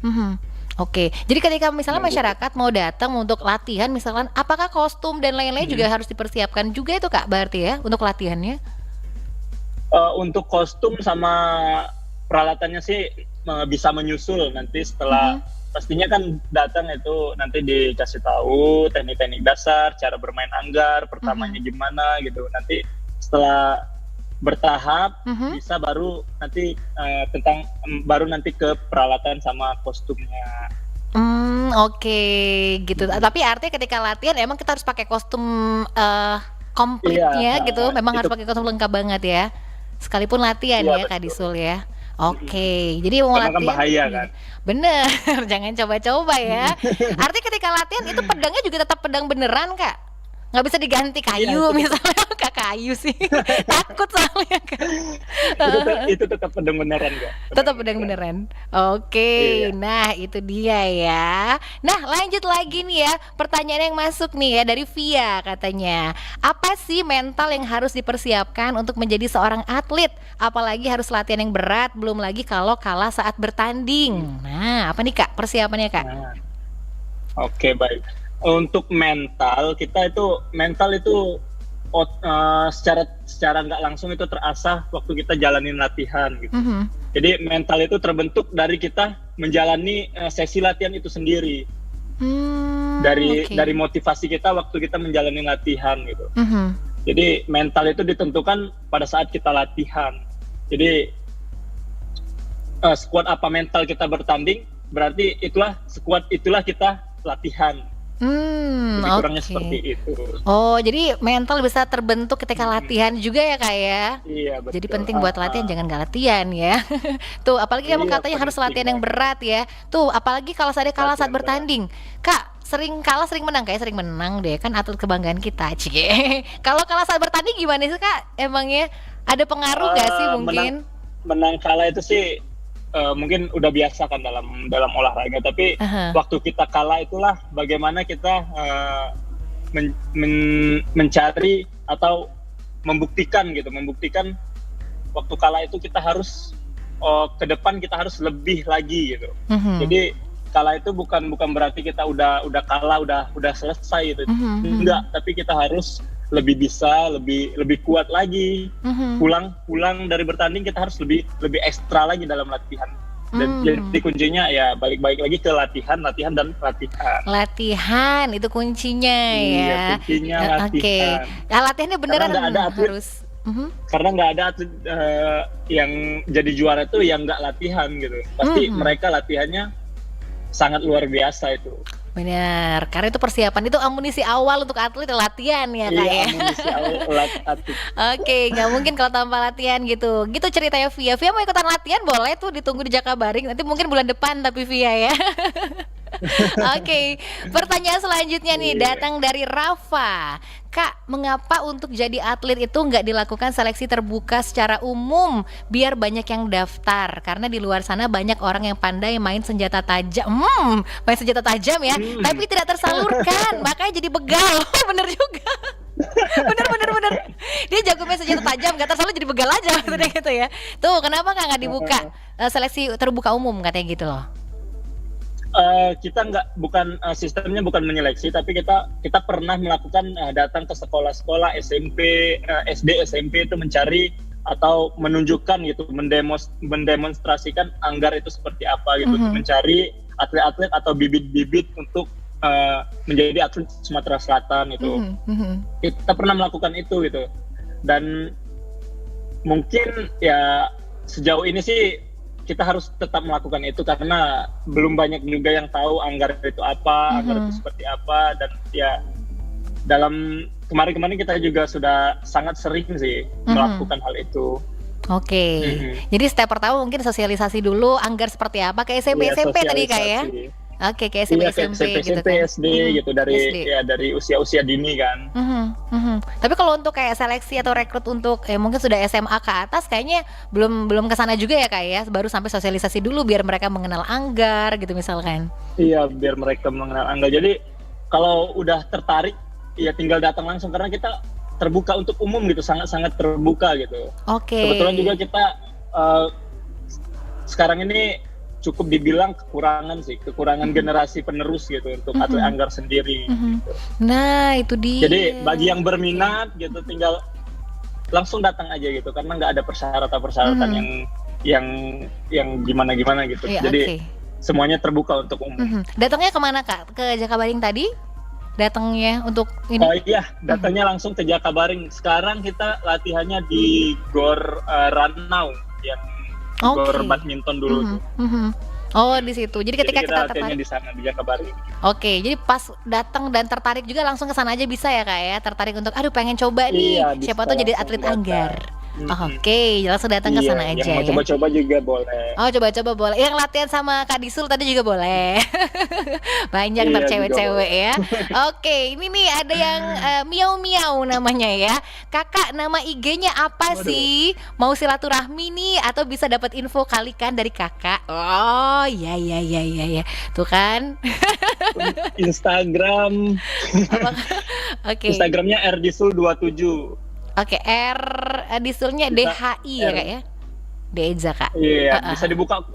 Oke, jadi ketika misalnya masyarakat mau datang untuk latihan misalkan, apakah kostum dan lain-lain juga harus dipersiapkan juga itu Kak berarti ya untuk latihannya? Untuk kostum sama peralatannya sih bisa menyusul nanti setelah pastinya kan datang itu nanti dikasih tahu teknik-teknik dasar, cara bermain Anggar, pertamanya gimana gitu. Nanti setelah bertahap bisa baru nanti nanti ke peralatan sama kostumnya. Oke, gitu. Tapi artinya ketika latihan emang kita harus pakai kostum komplitnya gitu. Memang harus pakai kostum lengkap banget ya. Sekalipun latihan ya Kak Disul ya. Oke, jadi mau latihan bahaya kan? Bener, jangan coba-coba ya. Artinya ketika latihan itu pedangnya juga tetap pedang beneran Kak? Nggak bisa diganti kayu misalnya. Kak kayu sih. Takut soalnya Kak. Itu tetap pedang beneran Kak? Tetap pedang beneran. Oke, nah itu dia ya. Nah lanjut lagi nih ya, pertanyaan yang masuk nih ya dari Via katanya, apa sih mental yang harus dipersiapkan untuk menjadi seorang atlet? Apalagi harus latihan yang berat, belum lagi kalau kalah saat bertanding. Nah apa nih Kak persiapannya Kak? Oke, baik. Untuk mental itu secara nggak langsung itu terasah waktu kita jalanin latihan gitu. Jadi mental itu terbentuk dari kita menjalani sesi latihan itu sendiri. Dari motivasi kita waktu kita menjalani latihan gitu. Jadi mental itu ditentukan pada saat kita latihan. Jadi sekuat apa mental kita bertanding, berarti sekuat itulah kita latihan. Jadi kurangnya seperti itu. Oh, jadi mental bisa terbentuk ketika latihan juga ya Kak ya? Iya, betul. Jadi penting buat latihan, jangan gak latihan ya. Tuh, apalagi kamu katanya harus latihan yang berat ya. Tuh, apalagi kalau saya kalah saat bertanding. Kak, sering kalah sering menang, kayak sering menang deh, kan atlet kebanggaan kita. Cie. Kalau kalah saat bertanding gimana sih Kak? Emangnya ada pengaruh gak sih mungkin? Menang kalah itu sih mungkin udah biasa kan dalam olahraga, tapi waktu kita kalah itulah bagaimana kita mencari atau membuktikan waktu kalah itu kita harus ke depan kita harus lebih lagi gitu. Jadi kalah itu bukan berarti kita udah kalah, udah selesai gitu. Enggak, tapi kita harus lebih bisa, lebih kuat lagi. Pulang dari bertanding kita harus lebih ekstra lagi dalam latihan. Dan jadi kuncinya ya balik lagi ke latihan dan latihan. Latihan itu kuncinya ya. Iya, kuncinya latihan. Oke. Nah, latihannya beneran harus. Karena nggak ada atlet yang jadi juara itu yang nggak latihan gitu. Pasti mereka latihannya sangat luar biasa itu. Benar, karena itu persiapan, itu amunisi awal untuk atlet latihan ya Kak ya. Amunisi awal atlet. Oke, nggak mungkin kalau tanpa latihan gitu. Gitu ceritanya Via. Via mau ikutan latihan boleh tuh, ditunggu di Jakabaring. Nanti mungkin bulan depan tapi Via ya. Oke, pertanyaan selanjutnya nih datang dari Rafa. Kak, mengapa untuk jadi atlet itu nggak dilakukan seleksi terbuka secara umum biar banyak yang daftar? Karena di luar sana banyak orang yang pandai main senjata tajam, ya, tapi tidak tersalurkan, makanya jadi begal. Bener juga. Bener. Dia jago main senjata tajam, nggak tersalur jadi begal aja, maksudnya gitu ya. Tuh, kenapa nggak dibuka seleksi terbuka umum katanya gitu loh? Kita sistemnya bukan menyeleksi, tapi kita pernah melakukan datang ke sekolah-sekolah SMP, SD, SMP itu mencari atau menunjukkan gitu, mendemonstrasikan Anggar itu seperti apa gitu, mencari atlet-atlet atau bibit-bibit untuk menjadi atlet Sumatera Selatan itu. Kita pernah melakukan itu gitu, dan mungkin ya sejauh ini sih kita harus tetap melakukan itu karena belum banyak juga yang tahu Anggar itu apa, Anggar itu seperti apa, dan ya dalam kemarin kita juga sudah sangat sering sih melakukan hal itu. Oke. Jadi step pertama mungkin sosialisasi dulu Anggar seperti apa, kayak SMP tadi Kak ya. Oke, kayak SMP gitu kan. SD gitu, dari usia dini kan. Tapi kalau untuk kayak seleksi atau rekrut untuk mungkin sudah SMA ke atas kayaknya belum kesana juga ya Kak ya. Baru sampai sosialisasi dulu biar mereka mengenal Anggar gitu misalkan. Iya, biar mereka mengenal Anggar. Jadi kalau udah tertarik ya tinggal datang langsung, karena kita terbuka untuk umum gitu, sangat terbuka gitu. Oke. Kebetulan juga kita sekarang ini cukup dibilang kekurangan generasi penerus gitu untuk atlet Anggar sendiri. Gitu. Nah, itu dia. Jadi bagi yang berminat gitu tinggal langsung datang aja gitu, karena nggak ada persyaratan yang gimana gitu. Ya, jadi semuanya terbuka untuk umum. Datangnya kemana Kak? Ke Jakabaring tadi? Datangnya untuk ini? Oh iya, datangnya langsung ke Jakabaring. Sekarang kita latihannya di Gor Ranau yang Gor badminton dulu tuh. Oh, di situ. Jadi ketika kita tertarik di sana di Jakabaring. Oke, jadi pas datang dan tertarik juga langsung ke sana aja bisa ya Kak ya. Tertarik untuk pengen coba nih. Siapa tuh jadi atlet Anggar. Oke, langsung datang ke sana aja yang mau coba-coba juga boleh. Oh, coba-coba boleh. Yang latihan sama Kak Disul tadi juga boleh. Banyak cewek-cewek ya. Oke, ini nih ada yang miau-miau namanya ya. Kakak, nama IG-nya apa sih? Mau silaturahmi nih atau bisa dapat info kali kan dari Kakak? Oh, iya. Tuh kan. Instagram. Oke. Instagramnya rdisul27. Oke, R disulnya DHI ya Kak ya? Deja Kak. Iya, bisa dibuka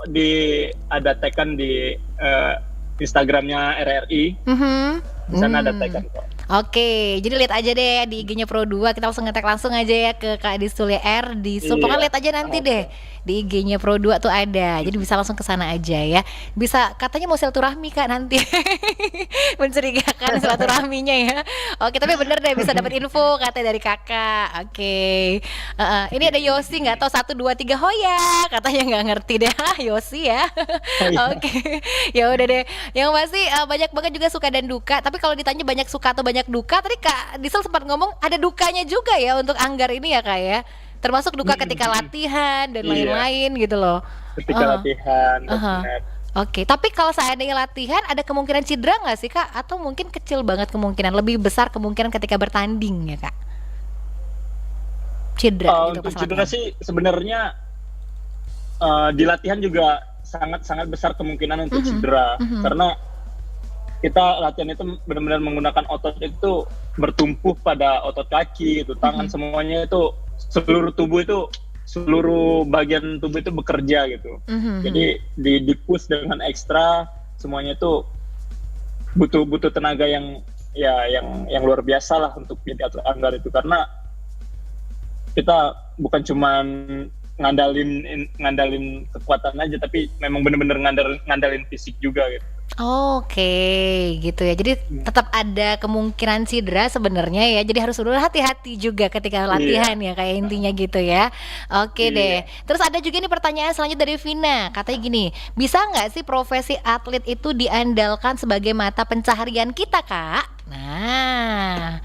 ada tagkan di Instagramnya RRI. Di sana ada tagkan kok. Oke, jadi lihat aja deh di IG-nya Pro 2, kita langsung ngetek langsung aja ya ke Kak Disul ya, R Disul. Pokoknya lihat aja nanti deh di IG-nya Pro 2 tuh ada. Jadi bisa langsung ke sana aja ya. Bisa katanya mau silaturahmi Kak nanti. Mencurigakan silaturahminya ya. Oke, tapi bener deh bisa dapat info katanya dari Kakak. Oke. Ini ada Yosi nggak tahu 1 2 3 Hoya. Katanya nggak ngerti deh. Yosi ya. Oke. Ya udah deh. Yang pasti banyak banget juga suka dan duka. Tapi kalau ditanya banyak suka atau banyak duka, tadi Kak Disul sempat ngomong ada dukanya juga ya untuk Anggar ini ya Kak ya. Termasuk duka ketika latihan dan lain-lain gitu loh. Ketika latihan. Oke, tapi kalau seandainya latihan ada kemungkinan cedera nggak sih Kak? Atau mungkin kecil banget kemungkinan, lebih besar kemungkinan ketika bertanding ya Kak? Cedera gitu untuk pas cedera latihan. sih sebenarnya di latihan juga sangat besar kemungkinan untuk cedera, karena kita latihan itu benar-benar menggunakan otot itu bertumpu pada otot kaki, itu tangan, semuanya itu seluruh tubuh itu, seluruh bagian tubuh itu bekerja gitu. Jadi di push dengan ekstra, semuanya itu butuh tenaga yang luar biasa lah untuk jadi atlet Anggar itu, karena kita bukan cuman ngandalin kekuatan aja, tapi memang benar-benar ngandalin fisik juga gitu. Oke, gitu ya. Jadi tetap ada kemungkinan cedera sebenarnya ya. Jadi harus dulu hati-hati juga ketika latihan ya, kayak intinya gitu ya. Oke deh. Terus ada juga nih pertanyaan selanjutnya dari Vina. Katanya gini, bisa nggak sih profesi atlet itu diandalkan sebagai mata pencaharian kita, Kak? Nah,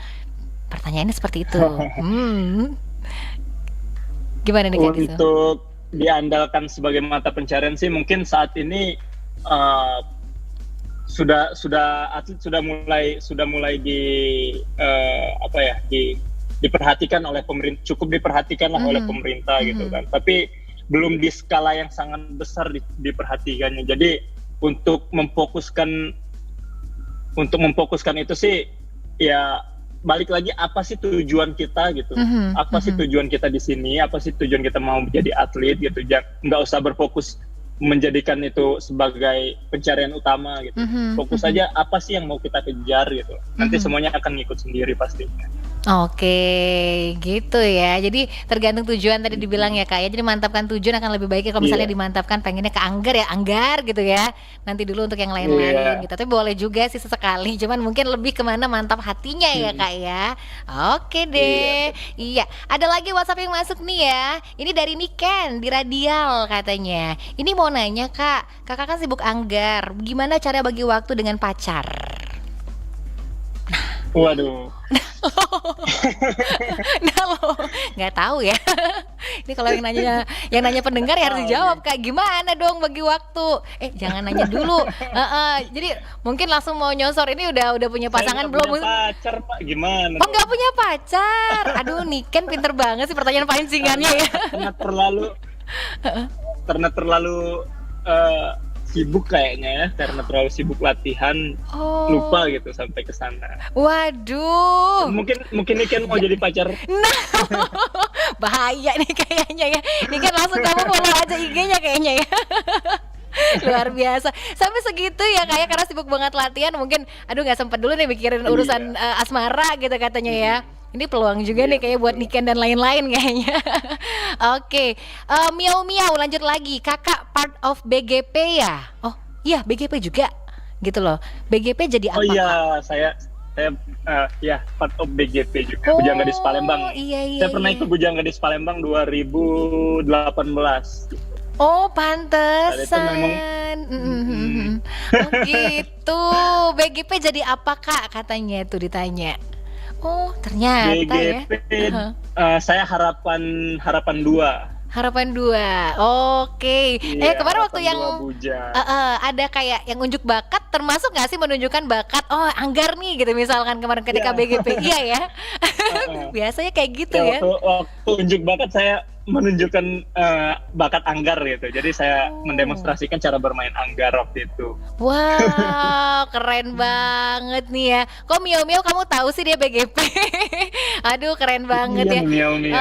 pertanyaannya seperti itu. Gimana nih Kak Disul? Untuk diandalkan sebagai mata pencarian sih mungkin saat ini atlet sudah mulai diperhatikan oleh pemerintah, cukup diperhatikan lah oleh pemerintah gitu kan. Tapi belum di skala yang sangat besar diperhatikannya. Jadi untuk memfokuskan itu sih ya balik lagi, apa sih tujuan kita gitu, apa sih tujuan kita di sini, apa sih tujuan kita mau menjadi atlet gitu. Nggak usah berfokus menjadikan itu sebagai pencarian utama gitu. Fokus aja apa sih yang mau kita kejar gitu. Nanti semuanya akan ngikut sendiri pastinya. Oke, gitu ya. Jadi tergantung tujuan tadi dibilang ya Kak ya. Jadi mantapkan tujuan akan lebih baik ya kalau misalnya dimantapkan pengennya ke Anggar ya Anggar gitu ya. Nanti dulu untuk yang lain-lain gitu. Tapi boleh juga sih sesekali. Cuman mungkin lebih kemana mantap hatinya ya Kak ya. Oke deh. Iya. Ada lagi WhatsApp yang masuk nih ya. Ini dari Niken di Radial katanya. Ini mau nanya Kak, Kakak kan sibuk Anggar. Gimana cara bagi waktu dengan pacar? Waduh. Nah lo nggak tahu ya. Ini kalau yang nanya pendengar ya harus dijawab Kak. Gimana dong bagi waktu? Jangan nanya dulu. Jadi mungkin langsung mau nyosor. Ini udah punya pasangan belum? Punya pacar Pak, gimana? Oh nggak punya pacar. Aduh Niken pinter banget sih pertanyaan pancingannya ya. Karena terlalu sibuk kayaknya ya, karena terlalu sibuk latihan, lupa gitu sampai ke sana. Waduh. Mungkin Niken mau jadi pacar. Nah, bahaya nih kayaknya ya. Niken langsung kamu follow aja IG-nya kayaknya ya. Luar biasa. Sampai segitu ya kayak karena sibuk banget latihan, mungkin aduh nggak sempat dulu nih mikirin urusan asmara gitu katanya ya. Ini peluang juga nih kayak buat Niken dan lain-lain kayaknya. Oke, Miau lanjut lagi. Kakak part of BGP ya? Oh iya BGP juga gitu loh. BGP jadi apa? Oh iya, saya part of BGP juga. Bujang Gadis Palembang. Saya pernah ikut Bujang Gadis Palembang 2018. Oh pantesan. Oh gitu. BGP jadi apa Kak katanya tuh ditanya. Oh ternyata BGP, ya. Saya harapan 2. Harapan 2. Oke. Kemarin waktu yang ada kayak yang unjuk bakat, termasuk nggak sih menunjukkan bakat? Oh Anggar nih gitu misalkan kemarin ketika BGP. Iya ya. Biasanya kayak gitu ya. Waktu unjuk bakat saya menunjukkan bakat Anggar gitu. Jadi saya mendemonstrasikan cara bermain Anggar waktu itu. Wow, keren banget nih ya. Kok Mio Mio kamu tahu sih dia BGP? Aduh, keren banget ya. Mio Mio.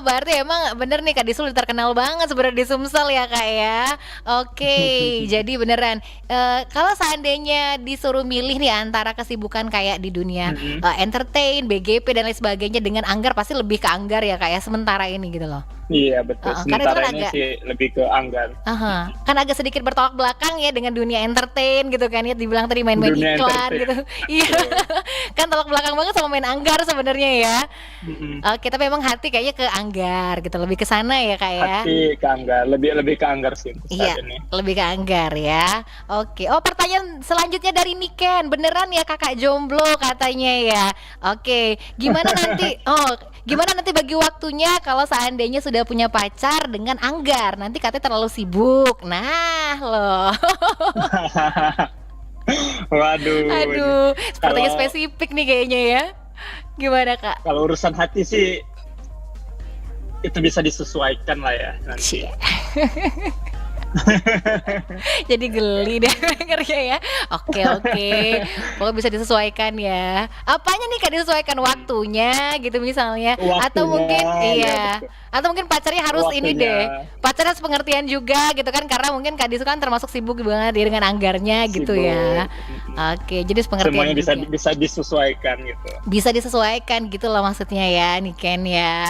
Berarti emang bener nih Kak Disul terkenal banget sebenarnya di Sumsel ya Kak ya. Oke, jadi beneran. Kalau seandainya disuruh milih nih antara kesibukan kayak di dunia entertain, BGP dan lain sebagainya dengan Anggar, pasti lebih ke Anggar ya Kak ya sementara ini gitu loh. Iya betul. Sementara kan ini sih lebih ke Anggar. Kan agak sedikit bertolak belakang ya dengan dunia entertain gitu kan ya, dibilang tadi main-main Dunia iklan entertain. gitu. Iya. Kan tolak belakang banget sama main Anggar sebenarnya ya. Oke, tapi memang hati kayaknya ke Anggar gitu, lebih ke sana ya Kak ya. Hati ke Anggar, lebih ke Anggar sih untuk Iya, saat ini. lebih ke Anggar ya. Oke. Oh, pertanyaan selanjutnya dari Niken. Beneran ya kakak jomblo katanya ya. Oke. Gimana nanti bagi waktunya kalau seandainya sudah punya pacar dengan Anggar? Nanti katanya terlalu sibuk. Nah, loh. Waduh. Aduh, sepertinya spesifik nih kayaknya ya. Gimana Kak? Kalau urusan hati sih itu bisa disesuaikan lah ya nanti. Jadi geli deh dengernya ya. Oke. Pokoknya bisa disesuaikan ya. Apanya nih Kak disesuaikan, waktunya gitu misalnya? Atau mungkin ya, atau mungkin pacarnya harus ini waktunya. deh. Pacarnya harus pengertian juga gitu kan, karena mungkin Kak Disu kan termasuk sibuk banget ya dengan Anggarnya gitu ya. Oke, jadi harus pengertian semuanya juga. bisa disesuaikan gitu. Bisa disesuaikan gitu loh maksudnya ya Niken ya.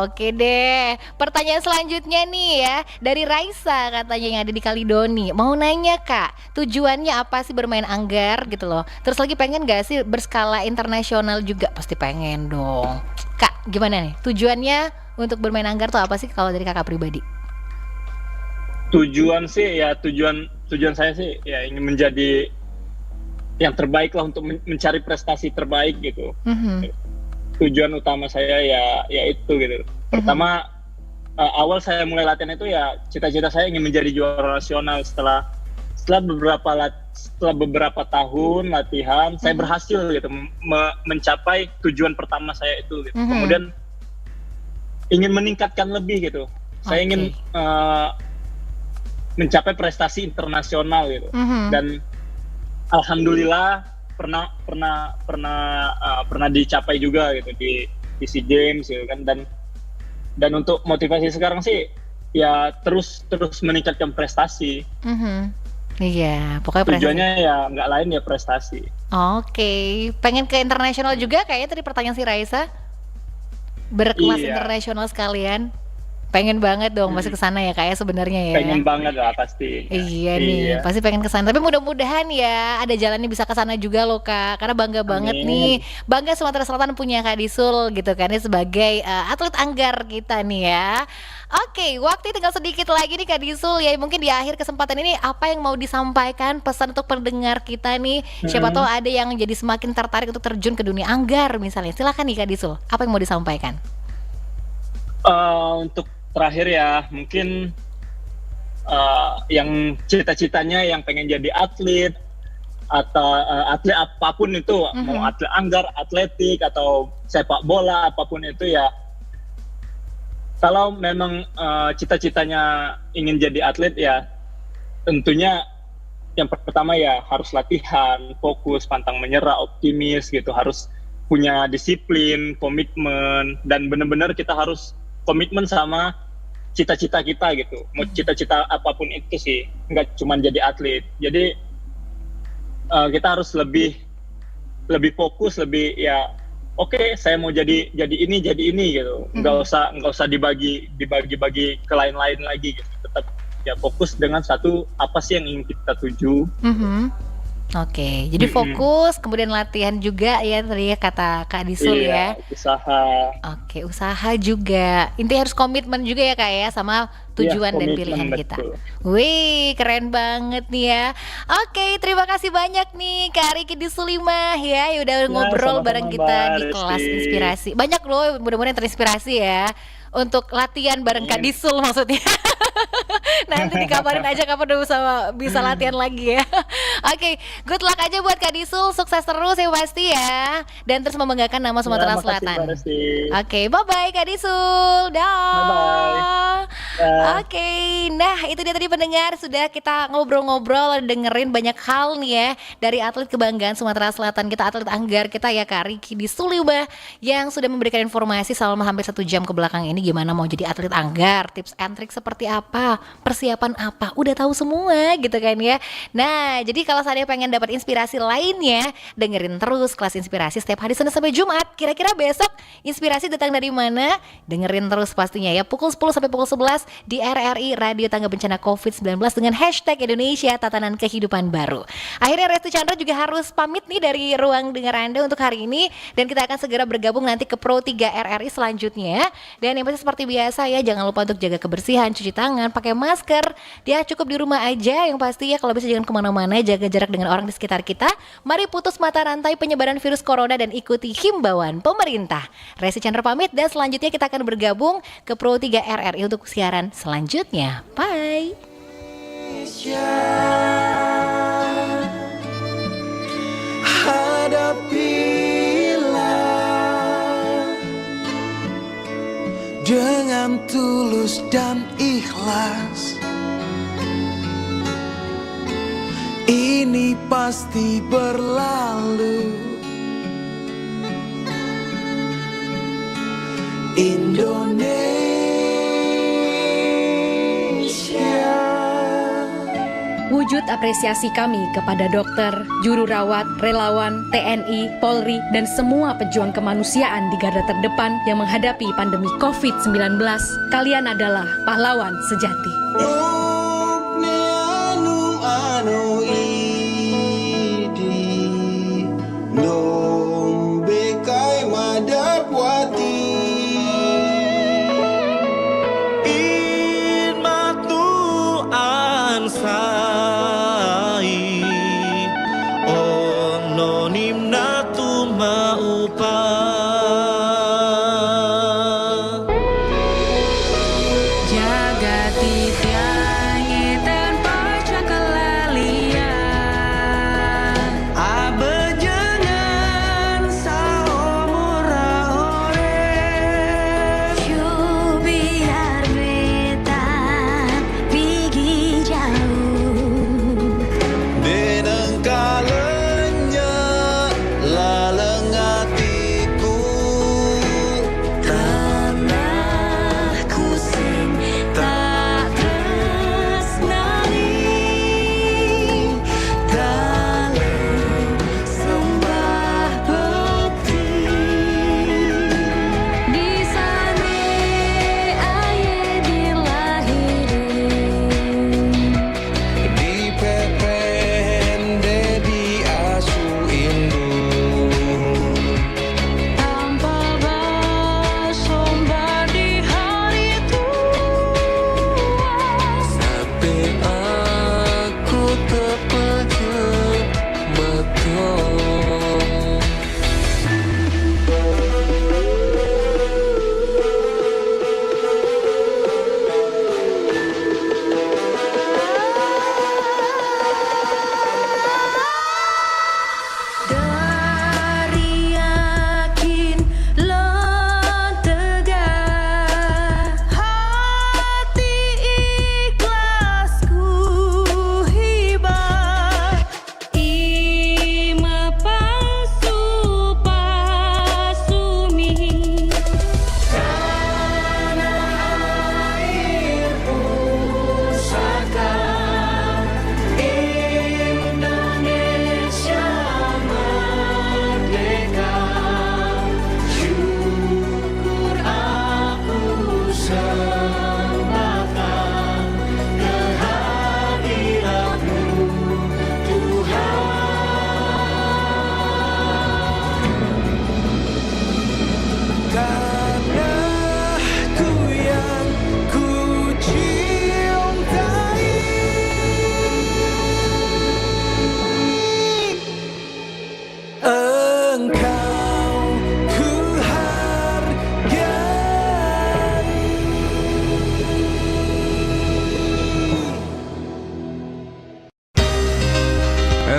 Oke deh. Pertanyaan selanjutnya nih ya dari Raisa katanya yang ada di Kalidoni. Mau nanya Kak, tujuannya apa sih bermain Anggar gitu loh? Terus lagi pengen gak sih berskala internasional juga? Pasti pengen dong. Kak, gimana nih? Tujuannya untuk bermain Anggar tuh apa sih kalau dari kakak pribadi? Tujuan saya sih ya ingin menjadi yang terbaik lah, untuk mencari prestasi terbaik gitu. Tujuan utama saya ya itu gitu. Pertama, awal saya mulai latihan itu ya cita-cita saya ingin menjadi juara nasional. Setelah beberapa tahun latihan, saya berhasil gitu mencapai tujuan pertama saya itu gitu. Kemudian ingin meningkatkan lebih gitu. Saya ingin mencapai prestasi internasional gitu. Dan alhamdulillah pernah dicapai juga gitu di SEA Games gitu kan. Dan untuk motivasi sekarang sih ya terus meningkatkan prestasi. Iya, pokoknya prestasi. Tujuannya ya nggak lain ya prestasi. Oke, pengen ke internasional juga kayaknya tadi pertanyaan si Raisa. Berkelas internasional sekalian. Pengen banget dong masuk ke sana ya kayak sebenarnya ya. Pengen banget lah pasti. Iya nih, pasti pengen ke sana. Tapi mudah-mudahan ya ada jalannya bisa ke sana juga loh Kak. Karena bangga banget nih. Bangga Sumatera Selatan punya Kak Disul gitu kan ya, sebagai atlet Anggar kita nih ya. Oke, waktu tinggal sedikit lagi nih Kak Disul ya. Mungkin di akhir kesempatan ini apa yang mau disampaikan, pesan untuk pendengar kita nih. Siapa tahu ada yang jadi semakin tertarik untuk terjun ke dunia Anggar misalnya. Silakan nih Kak Disul, apa yang mau disampaikan? Untuk terakhir ya mungkin yang cita-citanya yang pengen jadi atlet atau atlet apapun itu, mau atlet Anggar, atletik atau sepak bola apapun itu ya, kalau memang cita-citanya ingin jadi atlet ya tentunya yang pertama ya harus latihan, fokus, pantang menyerah, optimis gitu, harus punya disiplin, komitmen, dan benar-benar kita harus komitmen sama cita-cita kita gitu. Mau cita-cita apapun itu sih, nggak cuma jadi atlet. Jadi kita harus lebih fokus, lebih ya oke, saya mau jadi ini gitu. Nggak usah dibagi ke lain-lain lagi gitu. Tetap ya fokus dengan satu, apa sih yang ingin kita tuju. Oke, jadi fokus, kemudian latihan juga ya tadi ya kata Kak Disul ya. Usaha. Oke, usaha juga. Intinya harus komitmen juga ya Kak ya sama tujuan dan pilihan kita. Wih, keren banget nih ya. Oke, terima kasih banyak nih Kak Riki Disulima ya, udah ngobrol bareng kita di kelas inspirasi. Banyak loh, mudah-mudahan terinspirasi ya untuk latihan bareng Kak Disul maksudnya. Nanti dikabarin aja kapan udah bisa latihan lagi ya. Oke, good luck aja buat Kak Disul, sukses terus ya pasti ya. Dan terus membanggakan nama Sumatera makasih, Selatan. Mbak Resti. Oke, bye-bye Kak Disul. Dah. Bye-bye. Oke, nah itu dia tadi pendengar, sudah kita ngobrol-ngobrol, dengerin banyak hal nih ya dari atlet kebanggaan Sumatera Selatan kita, atlet Anggar kita ya Kak Riki Disuliubah, yang sudah memberikan informasi selama hampir 1 jam ke belakang ini gimana mau jadi atlet Anggar, tips and trik seperti apa, persiapan apa, udah tahu semua gitu kan ya. Nah, jadi kalau saya pengen dapat inspirasi lainnya, dengerin terus Kelas Inspirasi setiap hari Senin sampai Jumat. Kira-kira besok inspirasi datang dari mana? Dengerin terus pastinya ya, pukul 10 sampai pukul 11 di RRI Radio Tangga Bencana COVID-19 dengan hashtag Indonesia Tatanan Kehidupan Baru. Akhirnya Resti Chandra juga harus pamit nih dari ruang dengar Anda untuk hari ini, dan kita akan segera bergabung nanti ke Pro 3 RRI selanjutnya. Dan yang pasti seperti biasa ya, jangan lupa untuk jaga kebersihan, cuci tangan, pakai masker. Dia cukup di rumah aja, yang pasti ya kalau bisa jangan kemana-mana, jaga jarak dengan orang di sekitar kita. Mari putus mata rantai penyebaran virus corona dan ikuti himbauan pemerintah. Resti Chandra pamit, dan selanjutnya kita akan bergabung ke Pro 3 RRI untuk siaran selanjutnya. Bye. Hadapilah dengan tulus dan ikhlas. Ini pasti berlalu. Indonesia. Wujud apresiasi kami kepada dokter, juru rawat, relawan, TNI, Polri, dan semua pejuang kemanusiaan di garda terdepan yang menghadapi pandemi COVID-19. Kalian adalah pahlawan sejati.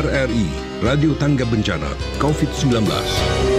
RRI Radio Tangga Bencana COVID-19.